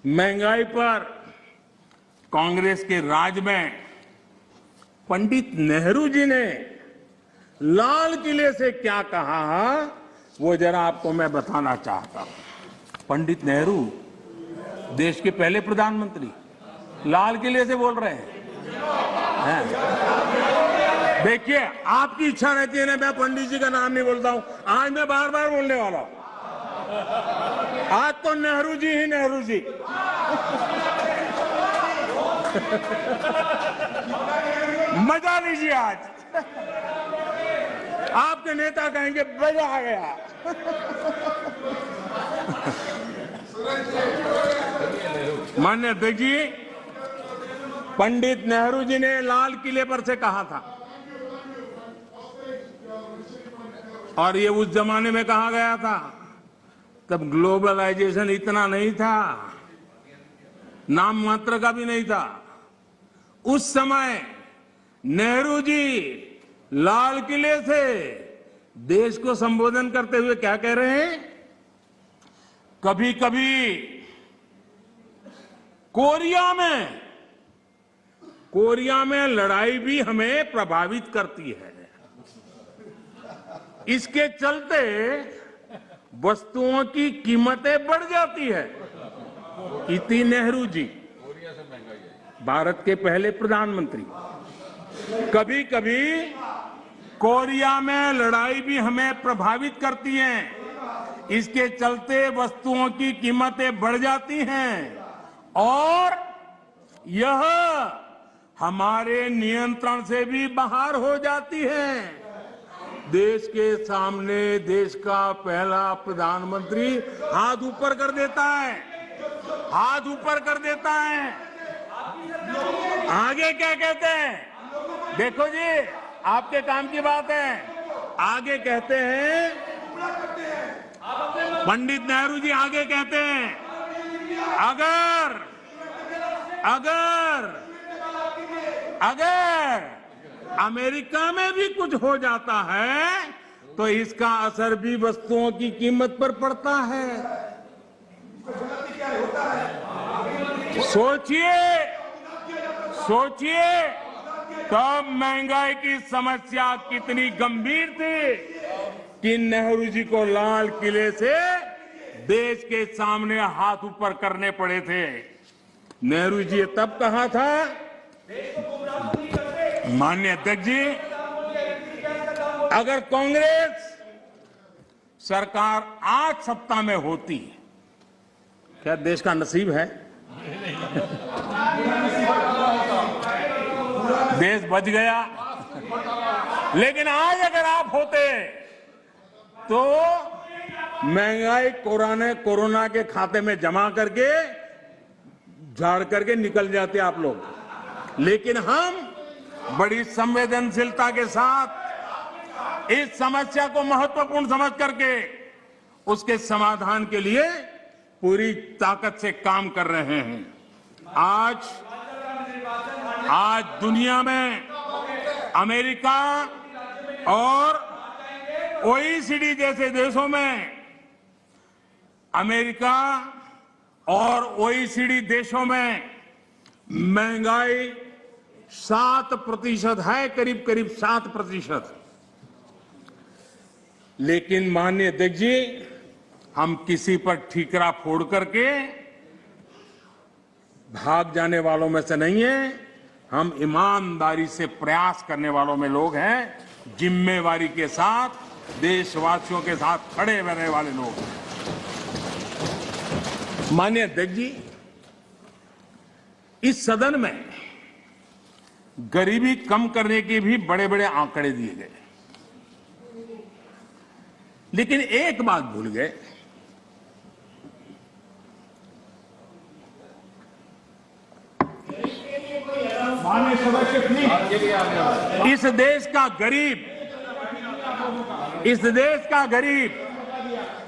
महंगाई पर कांग्रेस के राज में पंडित नेहरू जी ने लाल किले से क्या कहा, वो जरा आपको मैं बताना चाहता हूं। पंडित नेहरू देश के पहले प्रधानमंत्री लाल किले से बोल रहे हैं। देखिए, आपकी इच्छा रहती है ना, मैं पंडित जी का नाम नहीं बोलता हूं, आज मैं बार बार बोलने वाला हूं। आज तो नेहरू जी ही नेहरू जी। मजा लीजिए आज। आपके नेता कहेंगे मजा आ गया। माननीय अध्यक्ष जी, पंडित नेहरू जी ने लाल किले पर से कहा था, और ये उस जमाने में कहा गया था, तब ग्लोबलाइजेशन इतना नहीं था, नाम मात्र का भी नहीं था। उस समय नेहरू जी लाल किले से देश को संबोधन करते हुए क्या कह रहे हैं? कभी कभी कोरिया में लड़ाई भी हमें प्रभावित करती है। इसके चलते वस्तुओं की कीमतें बढ़ जाती है। इति नेहरू जी, भारत के पहले प्रधानमंत्री। कभी कभी कोरिया में लड़ाई भी हमें प्रभावित करती है, इसके चलते वस्तुओं की कीमतें बढ़ जाती हैं और यह हमारे नियंत्रण से भी बाहर हो जाती है। देश के सामने देश का पहला प्रधानमंत्री हाथ ऊपर कर देता है, हाथ ऊपर कर देता है। आगे क्या कहते हैं? देखो जी, आपके काम की बात है। आगे कहते हैं, पंडित नेहरू जी आगे कहते हैं, अगर अमेरिका में भी कुछ हो जाता है तो इसका असर भी वस्तुओं की कीमत पर पड़ता है। सोचिए तब महंगाई की समस्या कितनी गंभीर थी कि नेहरू जी को लाल किले से देश के सामने हाथ ऊपर करने पड़े थे। नेहरू जी तब कहा था, माननीय अध्यक्ष जी, अगर कांग्रेस सरकार 8 सप्ताह में होती, क्या देश का नसीब है? देश बच गया। लेकिन आज अगर आप होते तो महंगाई कोरोना के खाते में जमा करके झाड़ करके निकल जाते आप लोग। लेकिन हम बड़ी संवेदनशीलता के साथ इस समस्या को महत्वपूर्ण समझ करके उसके समाधान के लिए पूरी ताकत से काम कर रहे हैं। आज दुनिया में अमेरिका और ओईसीडी जैसे देशों में, अमेरिका और ओईसीडी देशों में महंगाई 7% है, करीब 7%। लेकिन माननीय अध्यक्ष जी, हम किसी पर ठीकरा फोड़ करके भाग जाने वालों में से नहीं है। हम ईमानदारी से प्रयास करने वालों में लोग हैं, जिम्मेवारी के साथ देशवासियों के साथ खड़े रहने वाले लोग हैं। माननीय अध्यक्ष जी, इस सदन में गरीबी कम करने के भी बड़े बड़े आंकड़े दिए गए, लेकिन एक बात भूल गए। इस देश का गरीब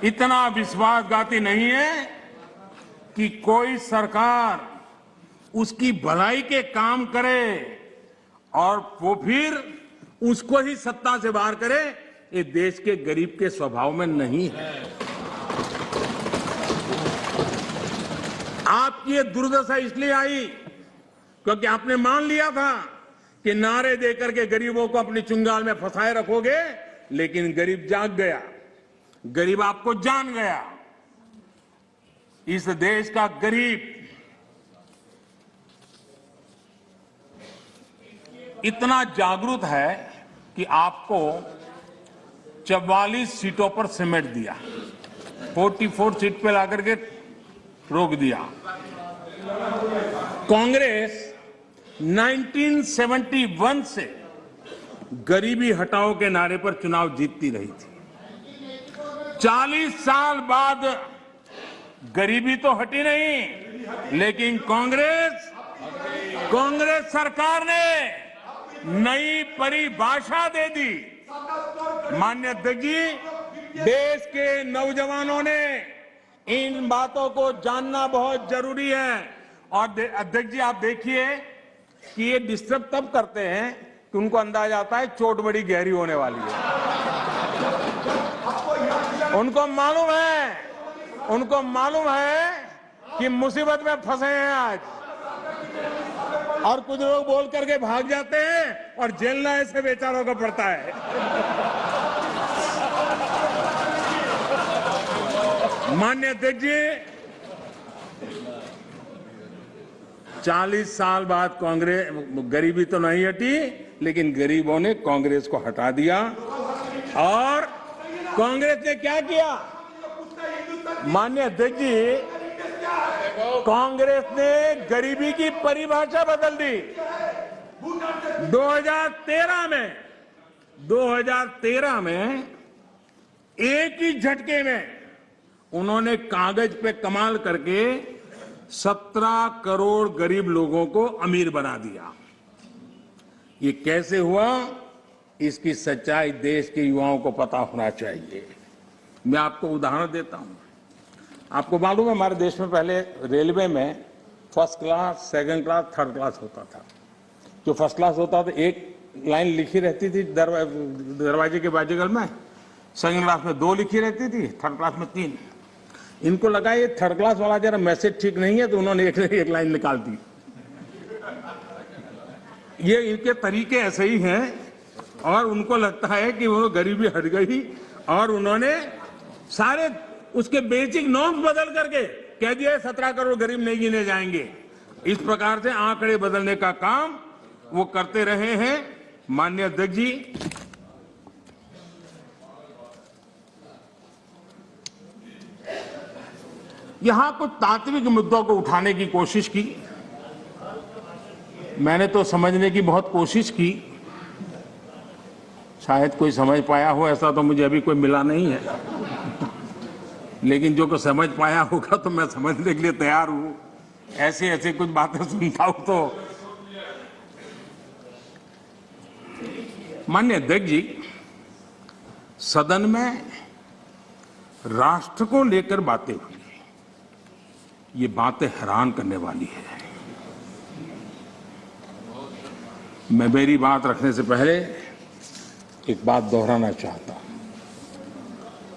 इतना विश्वासघाती नहीं है कि कोई सरकार उसकी भलाई के काम करे और वो फिर उसको ही सत्ता से बाहर करे। ये देश के गरीब के स्वभाव में नहीं है। आपकी ये दुर्दशा इसलिए आई क्योंकि आपने मान लिया था कि नारे देकर के गरीबों को अपनी चुंगाल में फंसाए रखोगे, लेकिन गरीब जाग गया, गरीब आपको जान गया। इस देश का गरीब इतना जागरूक है कि आपको 44 सीटों पर समेट दिया, 44 सीट पे लाकर के रोक दिया। कांग्रेस 1971 से गरीबी हटाओ के नारे पर चुनाव जीतती रही थी। 40 साल बाद गरीबी तो हटी नहीं, लेकिन कांग्रेस सरकार ने नई परिभाषा दे दी। माननीय अध्यक्ष जी, देश के नौजवानों ने इन बातों को जानना बहुत जरूरी है। और अध्यक्ष जी, आप देखिए कि ये डिस्टर्ब तब करते हैं कि उनको अंदाजा आता है चोट बड़ी गहरी होने वाली है। उनको मालूम है कि मुसीबत में फंसे हैं आज, और कुछ लोग बोल करके भाग जाते हैं और झेलना ऐसे बेचारों को पड़ता है। माननीय अध्यक्ष जी, 40 साल बाद कांग्रेस गरीबी तो नहीं हटी, लेकिन गरीबों ने कांग्रेस को हटा दिया। और कांग्रेस ने क्या किया? माननीय अध्यक्ष जी, कांग्रेस ने गरीबी की परिभाषा बदल दी। 2013 में एक ही झटके में उन्होंने कागज पे कमाल करके 17 करोड़ गरीब लोगों को अमीर बना दिया। ये कैसे हुआ, इसकी सच्चाई देश के युवाओं को पता होना चाहिए। मैं आपको उदाहरण देता हूं। आपको मालूम है, हमारे देश में पहले रेलवे में first class, second class, third class होता था। जो फर्स्ट क्लास होता था, एक लाइन लिखी रहती थी दरवाजे के बाजूगल में, सेकंड क्लास में 2 लिखी रहती थी, थर्ड क्लास में 3। इनको लगा ये थर्ड क्लास वाला जरा मैसेज ठीक नहीं है, तो उन्होंने एक लाइन निकाल दी। ये इनके तरीके ऐसे ही हैं, और उनको लगता है कि वो गरीबी हट गई, और उन्होंने सारे उसके बेसिक नॉर्म्स बदल करके कह दिया 17 करोड़ गरीब नहीं गिने जाएंगे। इस प्रकार से आंकड़े बदलने का काम वो करते रहे हैं। माननीय अध्यक्ष जी, यहां कुछ तात्विक मुद्दों को उठाने की कोशिश की। मैंने तो समझने की बहुत कोशिश की, शायद कोई समझ पाया हो, ऐसा तो मुझे अभी कोई मिला नहीं है। लेकिन जो कोई समझ पाया होगा तो मैं समझने के लिए तैयार हूं। ऐसे कुछ बातें सुनता हूं तो। माननीय अध्यक्ष जी, सदन में राष्ट्र को लेकर बातें हुई। ये बातें हैरान करने वाली है। मैं मेरी बात रखने से पहले एक बात दोहराना चाहता हूं,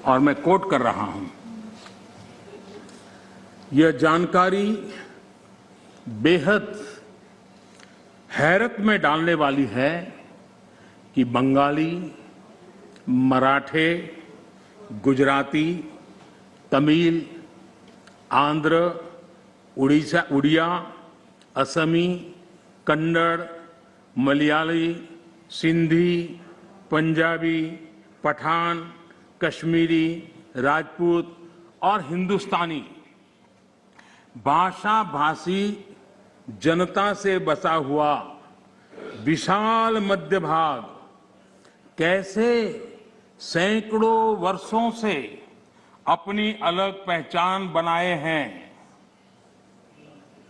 और मैं कोट कर रहा हूं। यह जानकारी बेहद हैरत में डालने वाली है कि बंगाली, मराठे, गुजराती, तमिल, आंध्र, उड़िया, असमी, कन्नड़, मलयाली, सिंधी, पंजाबी, पठान, कश्मीरी, राजपूत और हिंदुस्तानी भाषा भाषी जनता से बसा हुआ विशाल मध्य भाग कैसे सैकड़ों वर्षों से अपनी अलग पहचान बनाए हैं।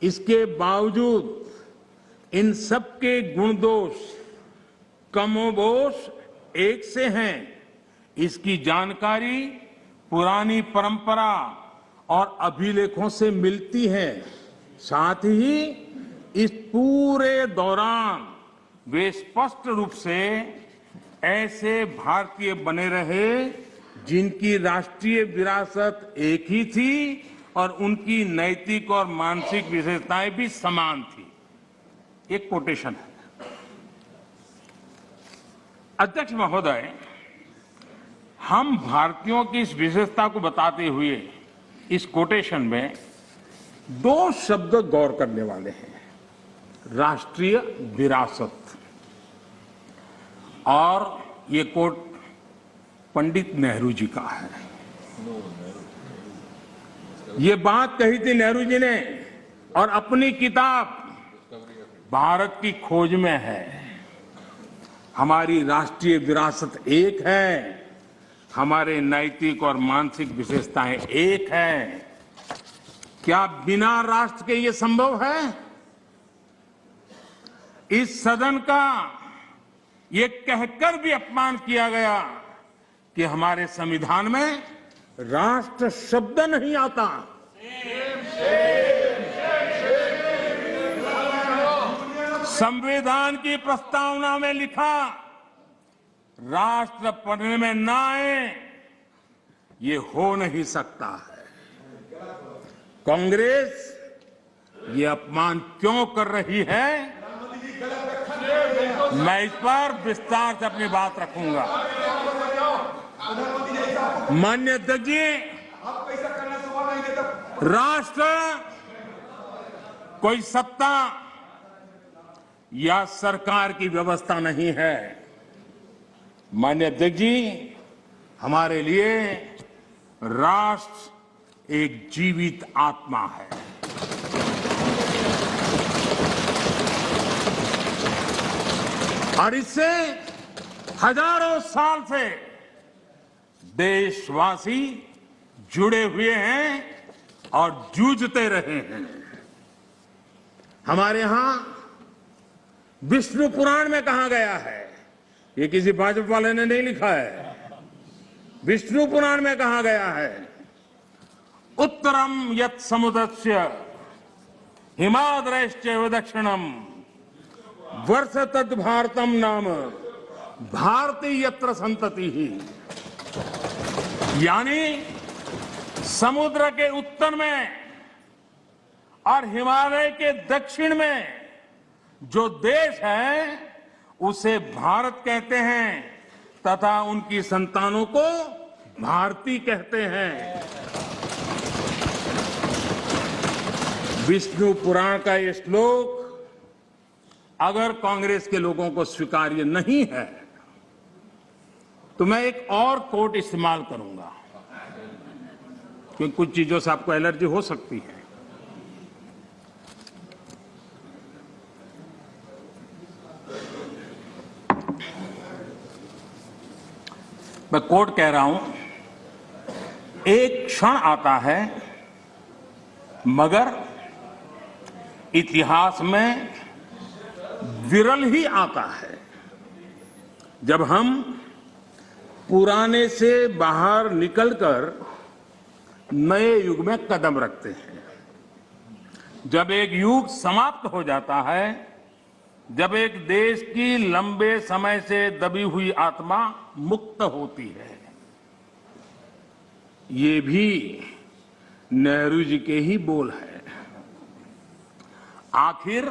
इसके बावजूद इन सबके गुण दोष कमोबेश एक से हैं। इसकी जानकारी पुरानी परंपरा और अभिलेखों से मिलती है। साथ ही इस पूरे दौरान वे स्पष्ट रूप से ऐसे भारतीय बने रहे जिनकी राष्ट्रीय विरासत एक ही थी और उनकी नैतिक और मानसिक विशेषताएं भी समान थी। एक कोटेशन है। अध्यक्ष महोदय, हम भारतीयों की इस विशेषता को बताते हुए इस कोटेशन में दो शब्द गौर करने वाले हैं, राष्ट्रीय विरासत। और ये कोट पंडित नेहरू जी का है। ये बात कही थी नेहरू जी ने, और अपनी किताब भारत की खोज में है। हमारी राष्ट्रीय विरासत एक है, हमारे नैतिक और मानसिक विशेषताएं एक है। क्या बिना राष्ट्र के ये संभव है? इस सदन का ये कहकर भी अपमान किया गया कि हमारे संविधान में राष्ट्र शब्द नहीं आता। संविधान की प्रस्तावना में लिखा राष्ट्र पढ़ने में ना आए, ये हो नहीं सकता है। कांग्रेस ये अपमान क्यों कर रही है, मैं इस पर विस्तार से अपनी बात रखूंगा। माननीय अध्यक्ष जी, राष्ट्र कोई सत्ता या सरकार की व्यवस्था नहीं है। माननीय अध्यक्ष जी, हमारे लिए राष्ट्र एक जीवित आत्मा है। और इससे हजारों साल से देशवासी जुड़े हुए हैं और जूझते रहे हैं। हमारे यहां विष्णु पुराण में कहा गया है, ये किसी भाजपा वाले ने नहीं लिखा है, विष्णु पुराण में कहा गया है, उत्तरम यत् समुद्रस्य हिमाद्रश्चैव दक्षिणम वर्ष तद भारतम नाम भारती यत्र संतति ही। यानी समुद्र के उत्तर में और हिमालय के दक्षिण में जो देश है उसे भारत कहते हैं तथा उनकी संतानों को भारती कहते हैं। विष्णु पुराण का ये श्लोक अगर कांग्रेस के लोगों को स्वीकार्य नहीं है तो मैं एक और कोट इस्तेमाल करूंगा, क्योंकि कुछ चीजों से आपको एलर्जी हो सकती है। मैं कोट कह रहा हूं, एक क्षण आता है मगर इतिहास में विरल ही आता है जब हम पुराने से बाहर निकलकर नए युग में कदम रखते हैं। जब एक युग समाप्त हो जाता है, जब एक देश की लंबे समय से दबी हुई आत्मा मुक्त होती है। ये भी नेहरू जी के ही बोल है। आखिर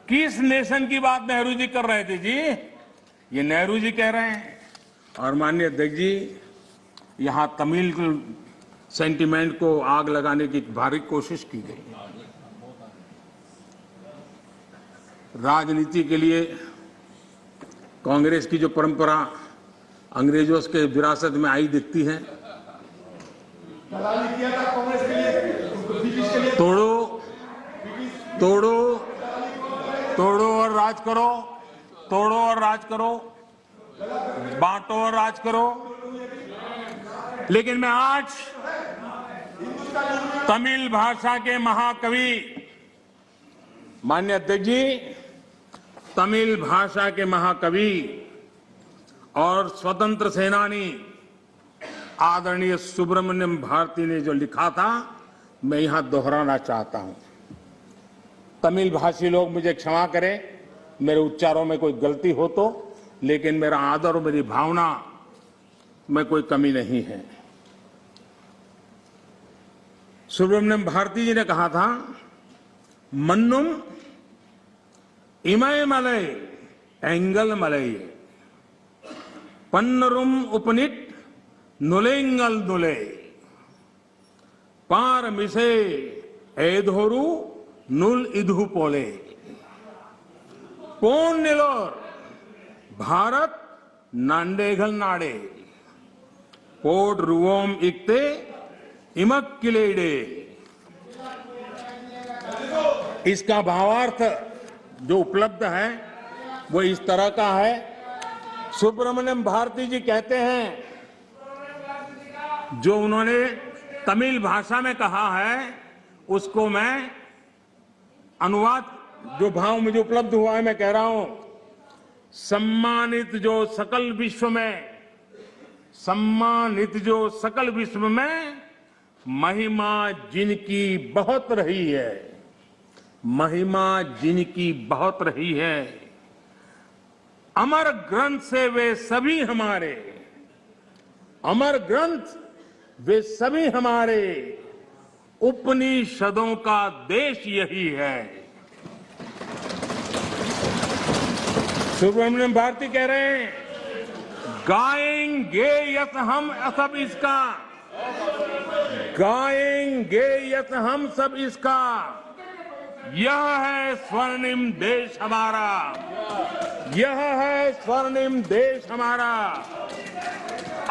किस नेशन की बात नेहरू जी कर रहे थे जी? ये नेहरू जी कह रहे हैं। और माननीय अध्यक्ष जी, यहां तमिल सेंटिमेंट को आग लगाने की भारी कोशिश की गई। राजनीति के लिए कांग्रेस की जो परंपरा अंग्रेजों के विरासत में आई दिखती है, तोड़ो तोड़ो तोड़ो और राज करो, तोड़ो और राज करो, बांटो और राज करो। लेकिन मैं आज तमिल भाषा के महाकवि, माननीय अध्यक्ष जी, तमिल भाषा के महाकवि और स्वतंत्र सेनानी आदरणीय सुब्रमण्यम भारती ने जो लिखा था, मैं यहां दोहराना चाहता हूं। तमिल भाषी लोग मुझे क्षमा करें, मेरे उच्चारों में कोई गलती हो तो, लेकिन मेरा आदर और मेरी भावना में कोई कमी नहीं है। सुब्रमण्यम भारती जी ने कहा था, मन्नुम इमय मलय एंगल मलय पन्नरुम उपनिट नुलेंगल नुले पार मिसे एधोरु नुल इधु पोले पोन निलोर भारत नांडेघल नाडे पोट रुवोम इक्ते इमक किलेडे। इसका भावार्थ जो उपलब्ध है वो इस तरह का है। सुब्रमण्यम भारती जी कहते हैं, जो उन्होंने तमिल भाषा में कहा है उसको मैं अनुवाद, जो भाव मुझे उपलब्ध हुआ है मैं कह रहा हूं। सम्मानित जो सकल विश्व में महिमा जिनकी बहुत रही है, महिमा जिनकी बहुत रही है, अमर ग्रंथ से वे सभी हमारे, अमर ग्रंथ वे सभी हमारे, उपनिषदों का देश यही है। सुब्रमण्यम भारती कह रहे हैं, गाएंगे यस हम सब इसका, गाएंगे यस हम सब इसका, यह है स्वर्णिम देश हमारा, यह है स्वर्णिम देश हमारा।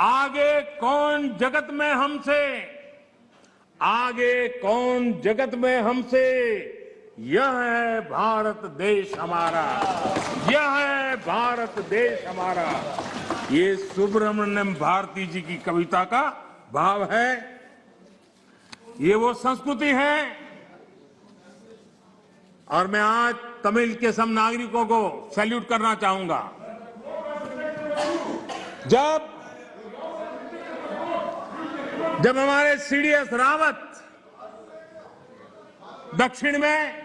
आगे कौन जगत में हमसे, आगे कौन जगत में हमसे, यह है भारत देश हमारा, यह है भारत देश हमारा। ये सुब्रमण्यम भारती जी की कविता का भाव है। ये वो संस्कृति है। और मैं आज तमिल के सब नागरिकों को सैल्यूट करना चाहूंगा। जब हमारे सीडीएस रावत दक्षिण में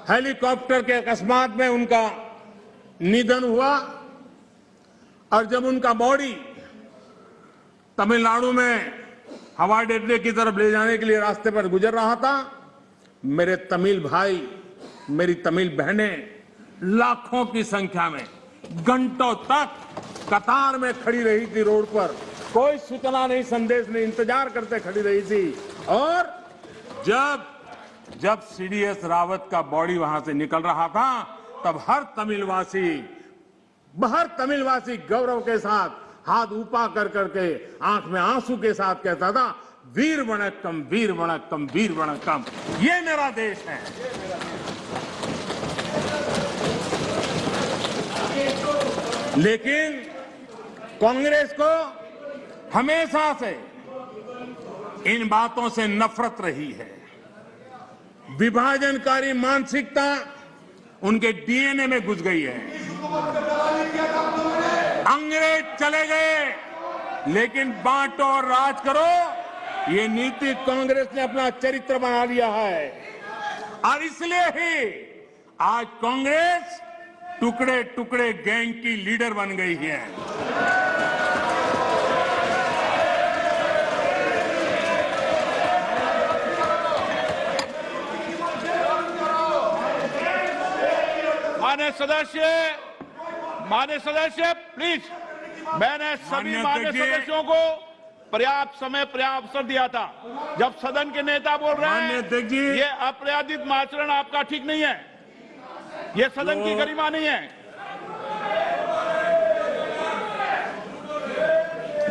हेलीकॉप्टर के अकस्मात में उनका निधन हुआ और जब उनका बॉडी तमिलनाडु में हवाई अड्डे की तरफ ले जाने के लिए रास्ते पर गुजर रहा था, मेरे तमिल भाई, मेरी तमिल बहनें लाखों की संख्या में घंटों तक कतार में खड़ी रही थी रोड पर, कोई सूचना नहीं, संदेश नहीं, इंतजार करते खड़ी रही थी। और जब सीडीएस रावत का बॉडी वहां से निकल रहा था, तब हर तमिलवासी गौरव के साथ हाथ ऊपर कर करके आंख में आंसू के साथ कहता था, वीर वणक्कम, वीर वणक्कम, वीर वणक्कम, ये मेरा देश है। लेकिन कांग्रेस को हमेशा से इन बातों से नफरत रही है। विभाजनकारी मानसिकता उनके डीएनए में घुस गई है। अंग्रेज चले गए, लेकिन बांटो और राज करो, ये नीति कांग्रेस ने अपना चरित्र बना लिया है। और इसलिए ही आज कांग्रेस टुकड़े टुकड़े गैंग की लीडर बन गई है। मान्य सदस्य प्लीज, मैंने सभी मान्य सदस्यों को पर्याप्त समय पर्याप्त अवसर दिया था। जब सदन के नेता बोल रहे हैं ये अपराधित आचरण आपका ठीक नहीं है, ये सदन की गरिमा नहीं है।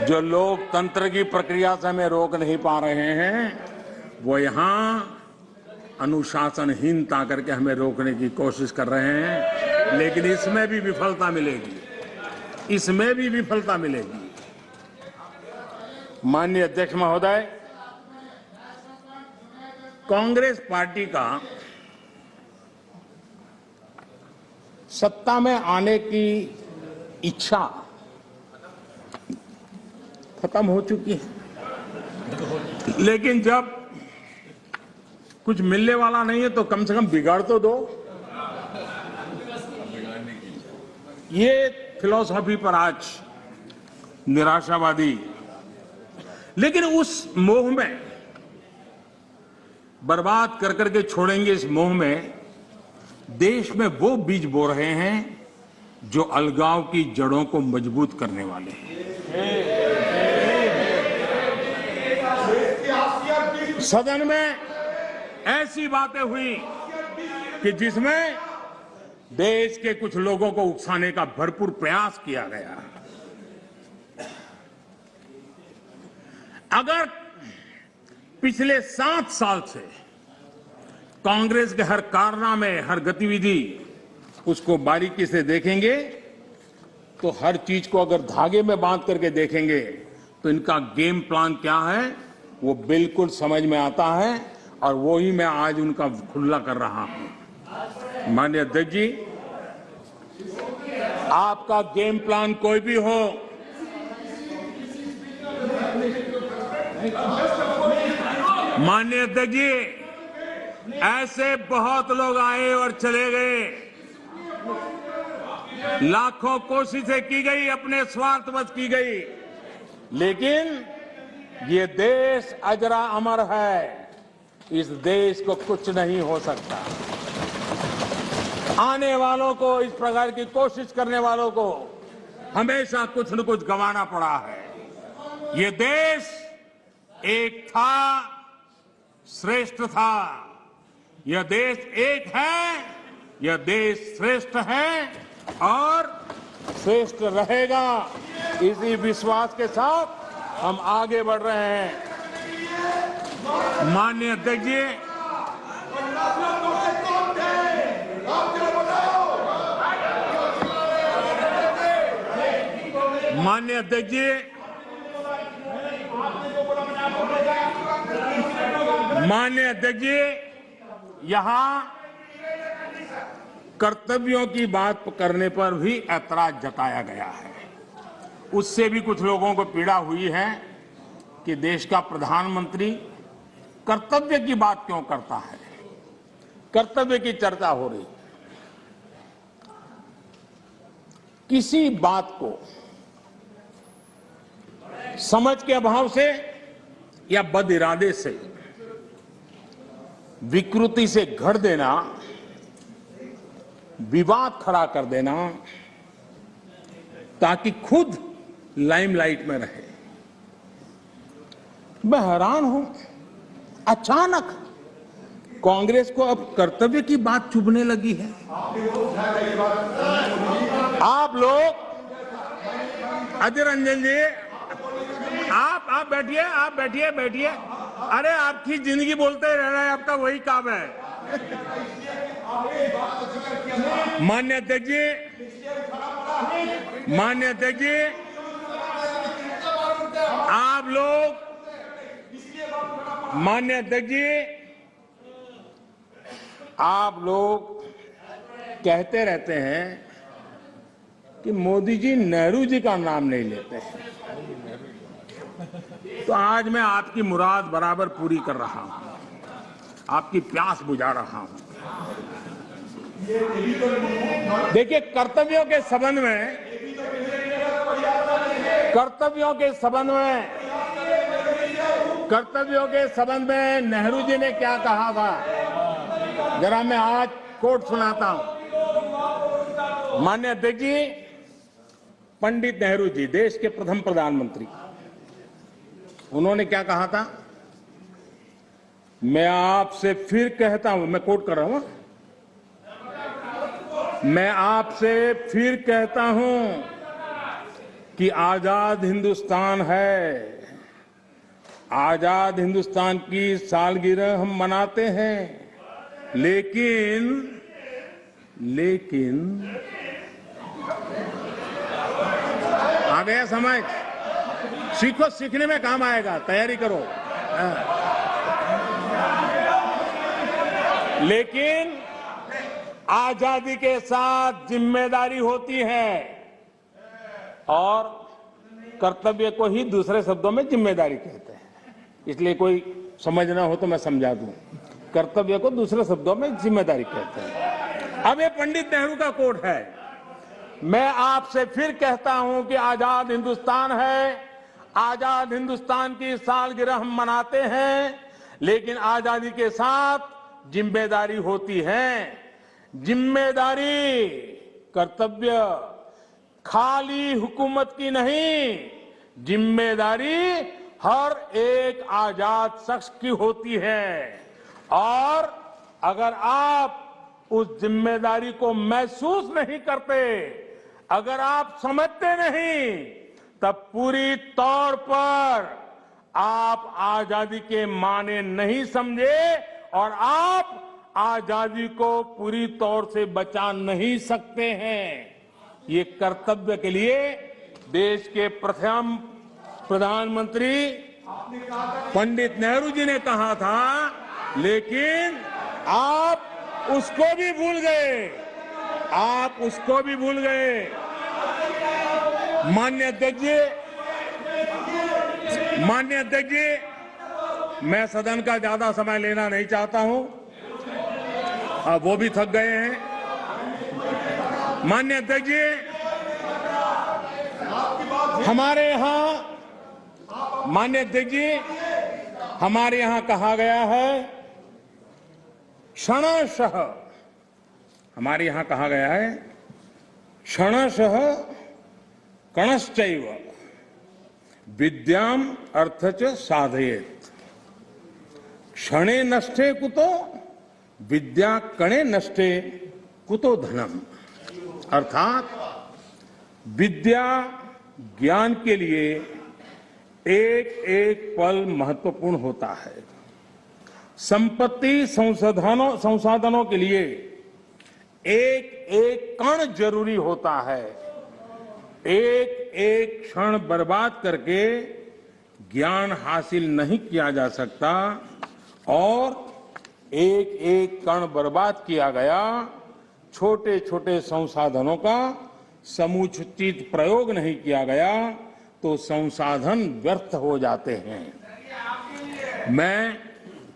जो लोकतंत्र की प्रक्रिया से हमें रोक नहीं पा रहे हैं, वो यहां अनुशासनहीनता करके हमें रोकने की कोशिश कर रहे हैं। लेकिन इसमें भी विफलता मिलेगी, इसमें भी विफलता मिलेगी। माननीय अध्यक्ष महोदय, कांग्रेस पार्टी का सत्ता में आने की इच्छा खत्म हो चुकी है। लेकिन जब कुछ मिलने वाला नहीं है तो कम से कम बिगाड़ तो दो। ये फिलॉसफी पर आज निराशावादी, लेकिन उस मोह में बर्बाद कर करके छोड़ेंगे। इस मोह में देश में वो बीज बो रहे हैं जो अलगाव की जड़ों को मजबूत करने वाले हैं। सदन में ऐसी बातें हुई कि जिसमें देश के कुछ लोगों को उकसाने का भरपूर प्रयास किया गया। अगर पिछले 7 साल से कांग्रेस के हर कारनामे, हर गतिविधि उसको बारीकी से देखेंगे तो हर चीज को अगर धागे में बांध करके देखेंगे तो इनका गेम प्लान क्या है वो बिल्कुल समझ में आता है और वो ही मैं आज उनका खुला कर रहा हूं। माननीय अध्यक्ष जी, आपका गेम प्लान कोई भी हो, माननीय अध्यक्ष जी, ऐसे बहुत लोग आए और चले गए, लाखों कोशिशें की गई, अपने स्वार्थवश की गई, लेकिन ये देश अजरा अमर है। इस देश को कुछ नहीं हो सकता। आने वालों को, इस प्रकार की कोशिश करने वालों को हमेशा कुछ न कुछ गंवाना पड़ा है। ये देश एक था, श्रेष्ठ था। यह देश एक है, यह देश श्रेष्ठ है और श्रेष्ठ रहेगा। इसी विश्वास के साथ हम आगे बढ़ रहे हैं। माननीय अध्यक्ष जी, माननीय अध्यक्ष जी, माननीय अध्यक्ष जी, यहां कर्तव्यों की बात करने पर भी ऐतराज जताया गया है। उससे भी कुछ लोगों को पीड़ा हुई है कि देश का प्रधानमंत्री कर्तव्य की बात क्यों करता है, कर्तव्य की चर्चा हो रही। किसी बात को समझ के अभाव से या बद इरादे से विकृति से घड़ देना, विवाद खड़ा कर देना ताकि खुद लाइमलाइट में रहे। मैं हैरान हूं, अचानक कांग्रेस को अब कर्तव्य की बात चुभने लगी है। आप लोग, अजय रंजन जी, आप बैठिए, आप बैठिए। अरे आपकी जिंदगी बोलते रहना है, आपका वही काम है। माननीय अध्यक्ष जी, माननीय अध्यक्ष जी, आप लोग, माननीय अध्यक्ष जी, आप लोग कहते रहते हैं कि मोदी जी नेहरू जी का नाम नहीं लेते हैं, तो आज मैं आपकी मुराद बराबर पूरी कर रहा हूं, आपकी प्यास बुझा रहा हूं। देखिए, कर्तव्यों के संबंध में, कर्तव्यों के संबंध में नेहरू जी ने क्या कहा था, जरा मैं आज कोट सुनाता हूं। माननीय अध्यक्ष जी, पंडित नेहरू जी, देश के प्रथम प्रधानमंत्री, उन्होंने क्या कहा था? मैं आपसे फिर कहता हूं, मैं कोट कर रहा हूं, मैं आपसे फिर कहता हूं कि आजाद हिंदुस्तान है, आजाद हिंदुस्तान की सालगिरह हम मनाते हैं, लेकिन आ गया समझ? सीखो, सीखने में काम आएगा, तैयारी करो। लेकिन आजादी के साथ जिम्मेदारी होती है और कर्तव्य को ही दूसरे शब्दों में जिम्मेदारी कहते हैं। इसलिए कोई समझ ना हो तो मैं समझा दूं, कर्तव्य को दूसरे शब्दों में जिम्मेदारी कहते हैं। अब ये पंडित नेहरू का कोट है, मैं आपसे फिर कहता हूं कि आजाद हिंदुस्तान है, आजाद हिंदुस्तान की सालगिरह हम मनाते हैं, लेकिन आजादी के साथ जिम्मेदारी होती है। जिम्मेदारी, कर्तव्य खाली हुकूमत की नहीं, जिम्मेदारी हर एक आजाद शख्स की होती है और अगर आप उस जिम्मेदारी को महसूस नहीं करते, अगर आप समझते नहीं, तब पूरी तौर पर आप आजादी के माने नहीं समझे और आप आजादी को पूरी तौर से बचा नहीं सकते हैं। ये कर्तव्य के लिए देश के प्रथम प्रधानमंत्री पंडित नेहरू जी ने कहा था, लेकिन आप उसको भी भूल गए, आप उसको भी भूल गए। माननीय अध्यक्ष जी, मैं सदन का ज्यादा समय लेना नहीं चाहता हूं, अब वो भी थक गए हैं। माननीय अध्यक्ष जी, हमारे यहां माननीय अध्यक्ष जी, हमारे यहां कहा गया है क्षणशः, हमारे यहां कहा गया है क्षणशः कणश्चैव विद्याम अर्थच साधयेत्। क्षणे नष्टे कुतो विद्या कणे नष्टे कुतो धनम। अर्थात विद्या ज्ञान के लिए एक एक पल महत्वपूर्ण होता है। संपत्ति संसाधनों के लिए एक एक कण जरूरी होता है। एक एक क्षण बर्बाद करके ज्ञान हासिल नहीं किया जा सकता और एक एक कण बर्बाद किया गया, छोटे छोटे संसाधनों का समुचित प्रयोग नहीं किया गया तो संसाधन व्यर्थ हो जाते हैं। मैं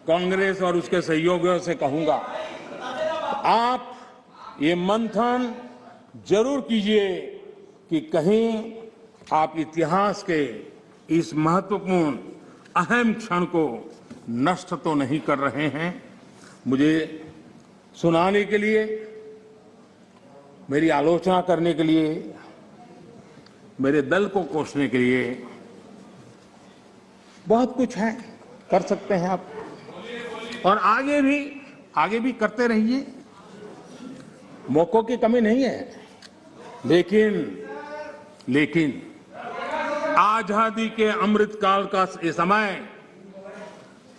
कांग्रेस और उसके सहयोगियों से कहूंगा, आप ये मंथन जरूर कीजिए कि कहीं आप इतिहास के इस महत्वपूर्ण अहम क्षण को नष्ट तो नहीं कर रहे हैं। मुझे सुनाने के लिए, मेरी आलोचना करने के लिए, मेरे दल को कोसने के लिए बहुत कुछ है, कर सकते हैं आप और आगे भी करते रहिए, मौकों की कमी नहीं है। लेकिन आजादी के अमृत काल का ये समय,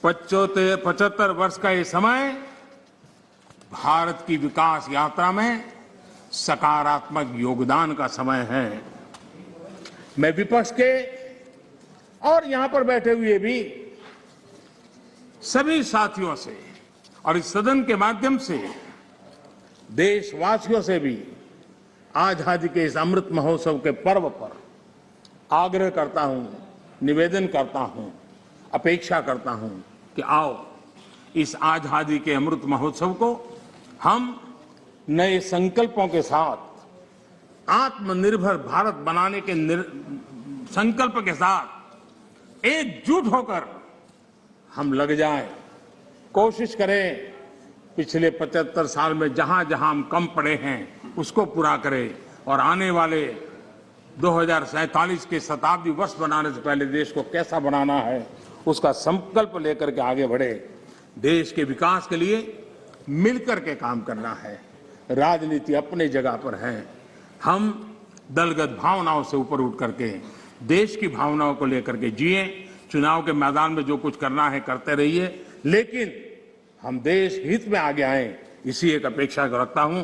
75 वर्ष का ये समय भारत की विकास यात्रा में सकारात्मक योगदान का समय है। मैं विपक्ष के और यहां पर बैठे हुए भी सभी साथियों से और इस सदन के माध्यम से देशवासियों से भी आजादी के इस अमृत महोत्सव के पर्व पर आग्रह करता हूं, निवेदन करता हूं, अपेक्षा करता हूं कि आओ इस आजादी के अमृत महोत्सव को हम नए संकल्पों के साथ, आत्मनिर्भर भारत बनाने के संकल्प के साथ एकजुट होकर हम लग जाएं, कोशिश करें पिछले 75 साल में जहां जहां हम कम पड़े हैं उसको पूरा करें और आने वाले 2047 के शताब्दी वर्ष बनाने से पहले देश को कैसा बनाना है उसका संकल्प लेकर के आगे बढ़े। देश के विकास के लिए मिलकर के काम करना है। राजनीति अपने जगह पर है, हम दलगत भावनाओं से ऊपर उठ करके देश की भावनाओं को लेकर के जिए। चुनाव के मैदान में जो कुछ करना है करते रहिए, लेकिन हम देश हित में आगे आए, इसी एक अपेक्षा को रखता हूं।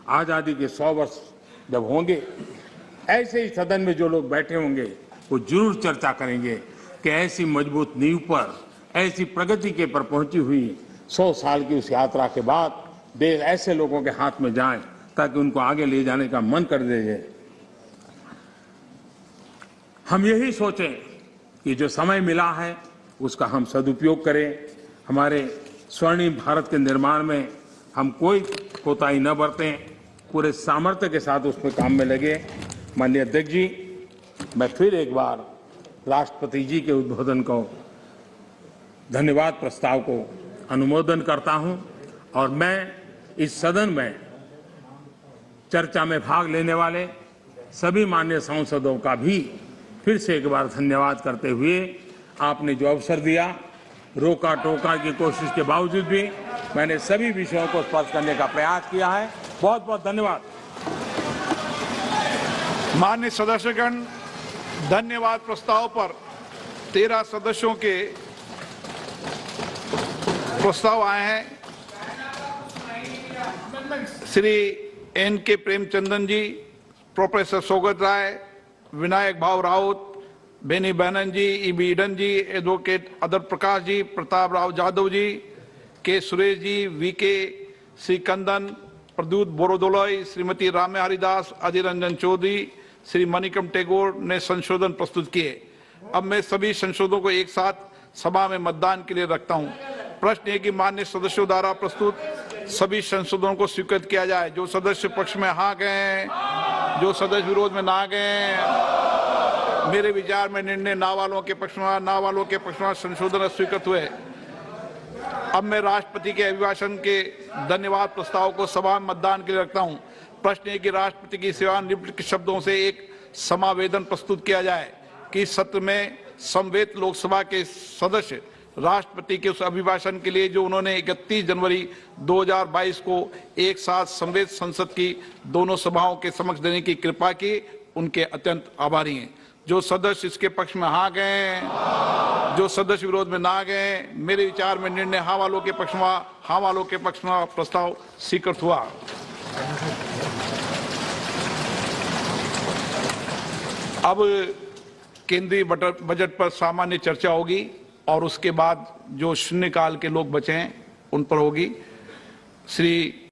आजादी के 100 वर्ष जब होंगे, ऐसे ही सदन में जो लोग बैठे होंगे वो जरूर चर्चा करेंगे कि ऐसी मजबूत नींव पर, ऐसी प्रगति के पर पहुंची हुई 100 साल की उस यात्रा के बाद देश ऐसे लोगों के हाथ में जाए ताकि उनको आगे ले जाने का मन कर दे। हम यही सोचें कि जो समय मिला है उसका हम सदुपयोग करें। हमारे स्वर्णिम भारत के निर्माण में हम कोई कोताही न बरतें, पूरे सामर्थ्य के साथ उसमें काम में लगे। माननीय अध्यक्ष जी, मैं फिर एक बार राष्ट्रपति जी के उद्बोधन को, धन्यवाद प्रस्ताव को अनुमोदन करता हूं और मैं इस सदन में चर्चा में भाग लेने वाले सभी माननीय सांसदों का भी फिर से एक बार धन्यवाद करते हुए आपने जो अवसर दिया, रोका टोका की कोशिश के बावजूद भी मैंने सभी विषयों को स्पर्श करने का प्रयास किया है। बहुत बहुत धन्यवाद। माननीय सदस्यगण, धन्यवाद प्रस्ताव पर 13 सदस्यों के प्रस्ताव आए हैं। श्री N.K. प्रेमचंदन जी, प्रोफेसर सोगत राय, विनायक भाव राउत, बेनी बैनर्जी, E.B. ईडन जी, एडवोकेट अदर प्रकाश जी, प्रताप राव जाधव जी, के सुरेश जी, V.K. श्रीकंदन, प्रद्युत बोरोदोलोई, श्रीमती रामे हरिदास, अधीर रंजन चौधरी, श्री मणिकम टेगोर ने संशोधन प्रस्तुत किए। अब मैं सभी संशोधनों को एक साथ सभा में मतदान के लिए रखता हूं। प्रश्न है कि माननीय सदस्यों द्वारा प्रस्तुत सभी संशोधनों को स्वीकृत किया जाए। जो सदस्य पक्ष में हाँ गए, जो सदस्य विरोध में ना गए, मेरे विचार में निर्णय ना वालों के पक्ष में, ना वालों के पक्ष में संशोधन स्वीकृत हुए। अब मैं राष्ट्रपति के अभिभाषण के धन्यवाद प्रस्ताव को सभा में मतदान के लिए रखता हूं। प्रश्न है कि राष्ट्रपति की सेवा निम्नलिखित शब्दों से एक समावेदन प्रस्तुत किया जाए कि सत्र में समवेत लोकसभा के सदस्य राष्ट्रपति के उस अभिभाषण के लिए जो उन्होंने 31 जनवरी 2022 को एक साथ समवेत संसद की दोनों सभाओं के समक्ष देने की कृपा की, उनके अत्यंत आभारी हैं। जो सदस्य इसके पक्ष में हाँ गए, जो सदस्य विरोध में ना गए, मेरे विचार में निर्णय हाँ वालों के पक्ष में, हाँ वालों के पक्ष में प्रस्ताव स्वीकृत हुआ। अब केंद्रीय बजट पर सामान्य चर्चा होगी और उसके बाद जो शून्यकाल के लोग बचे हैं उन पर होगी। श्री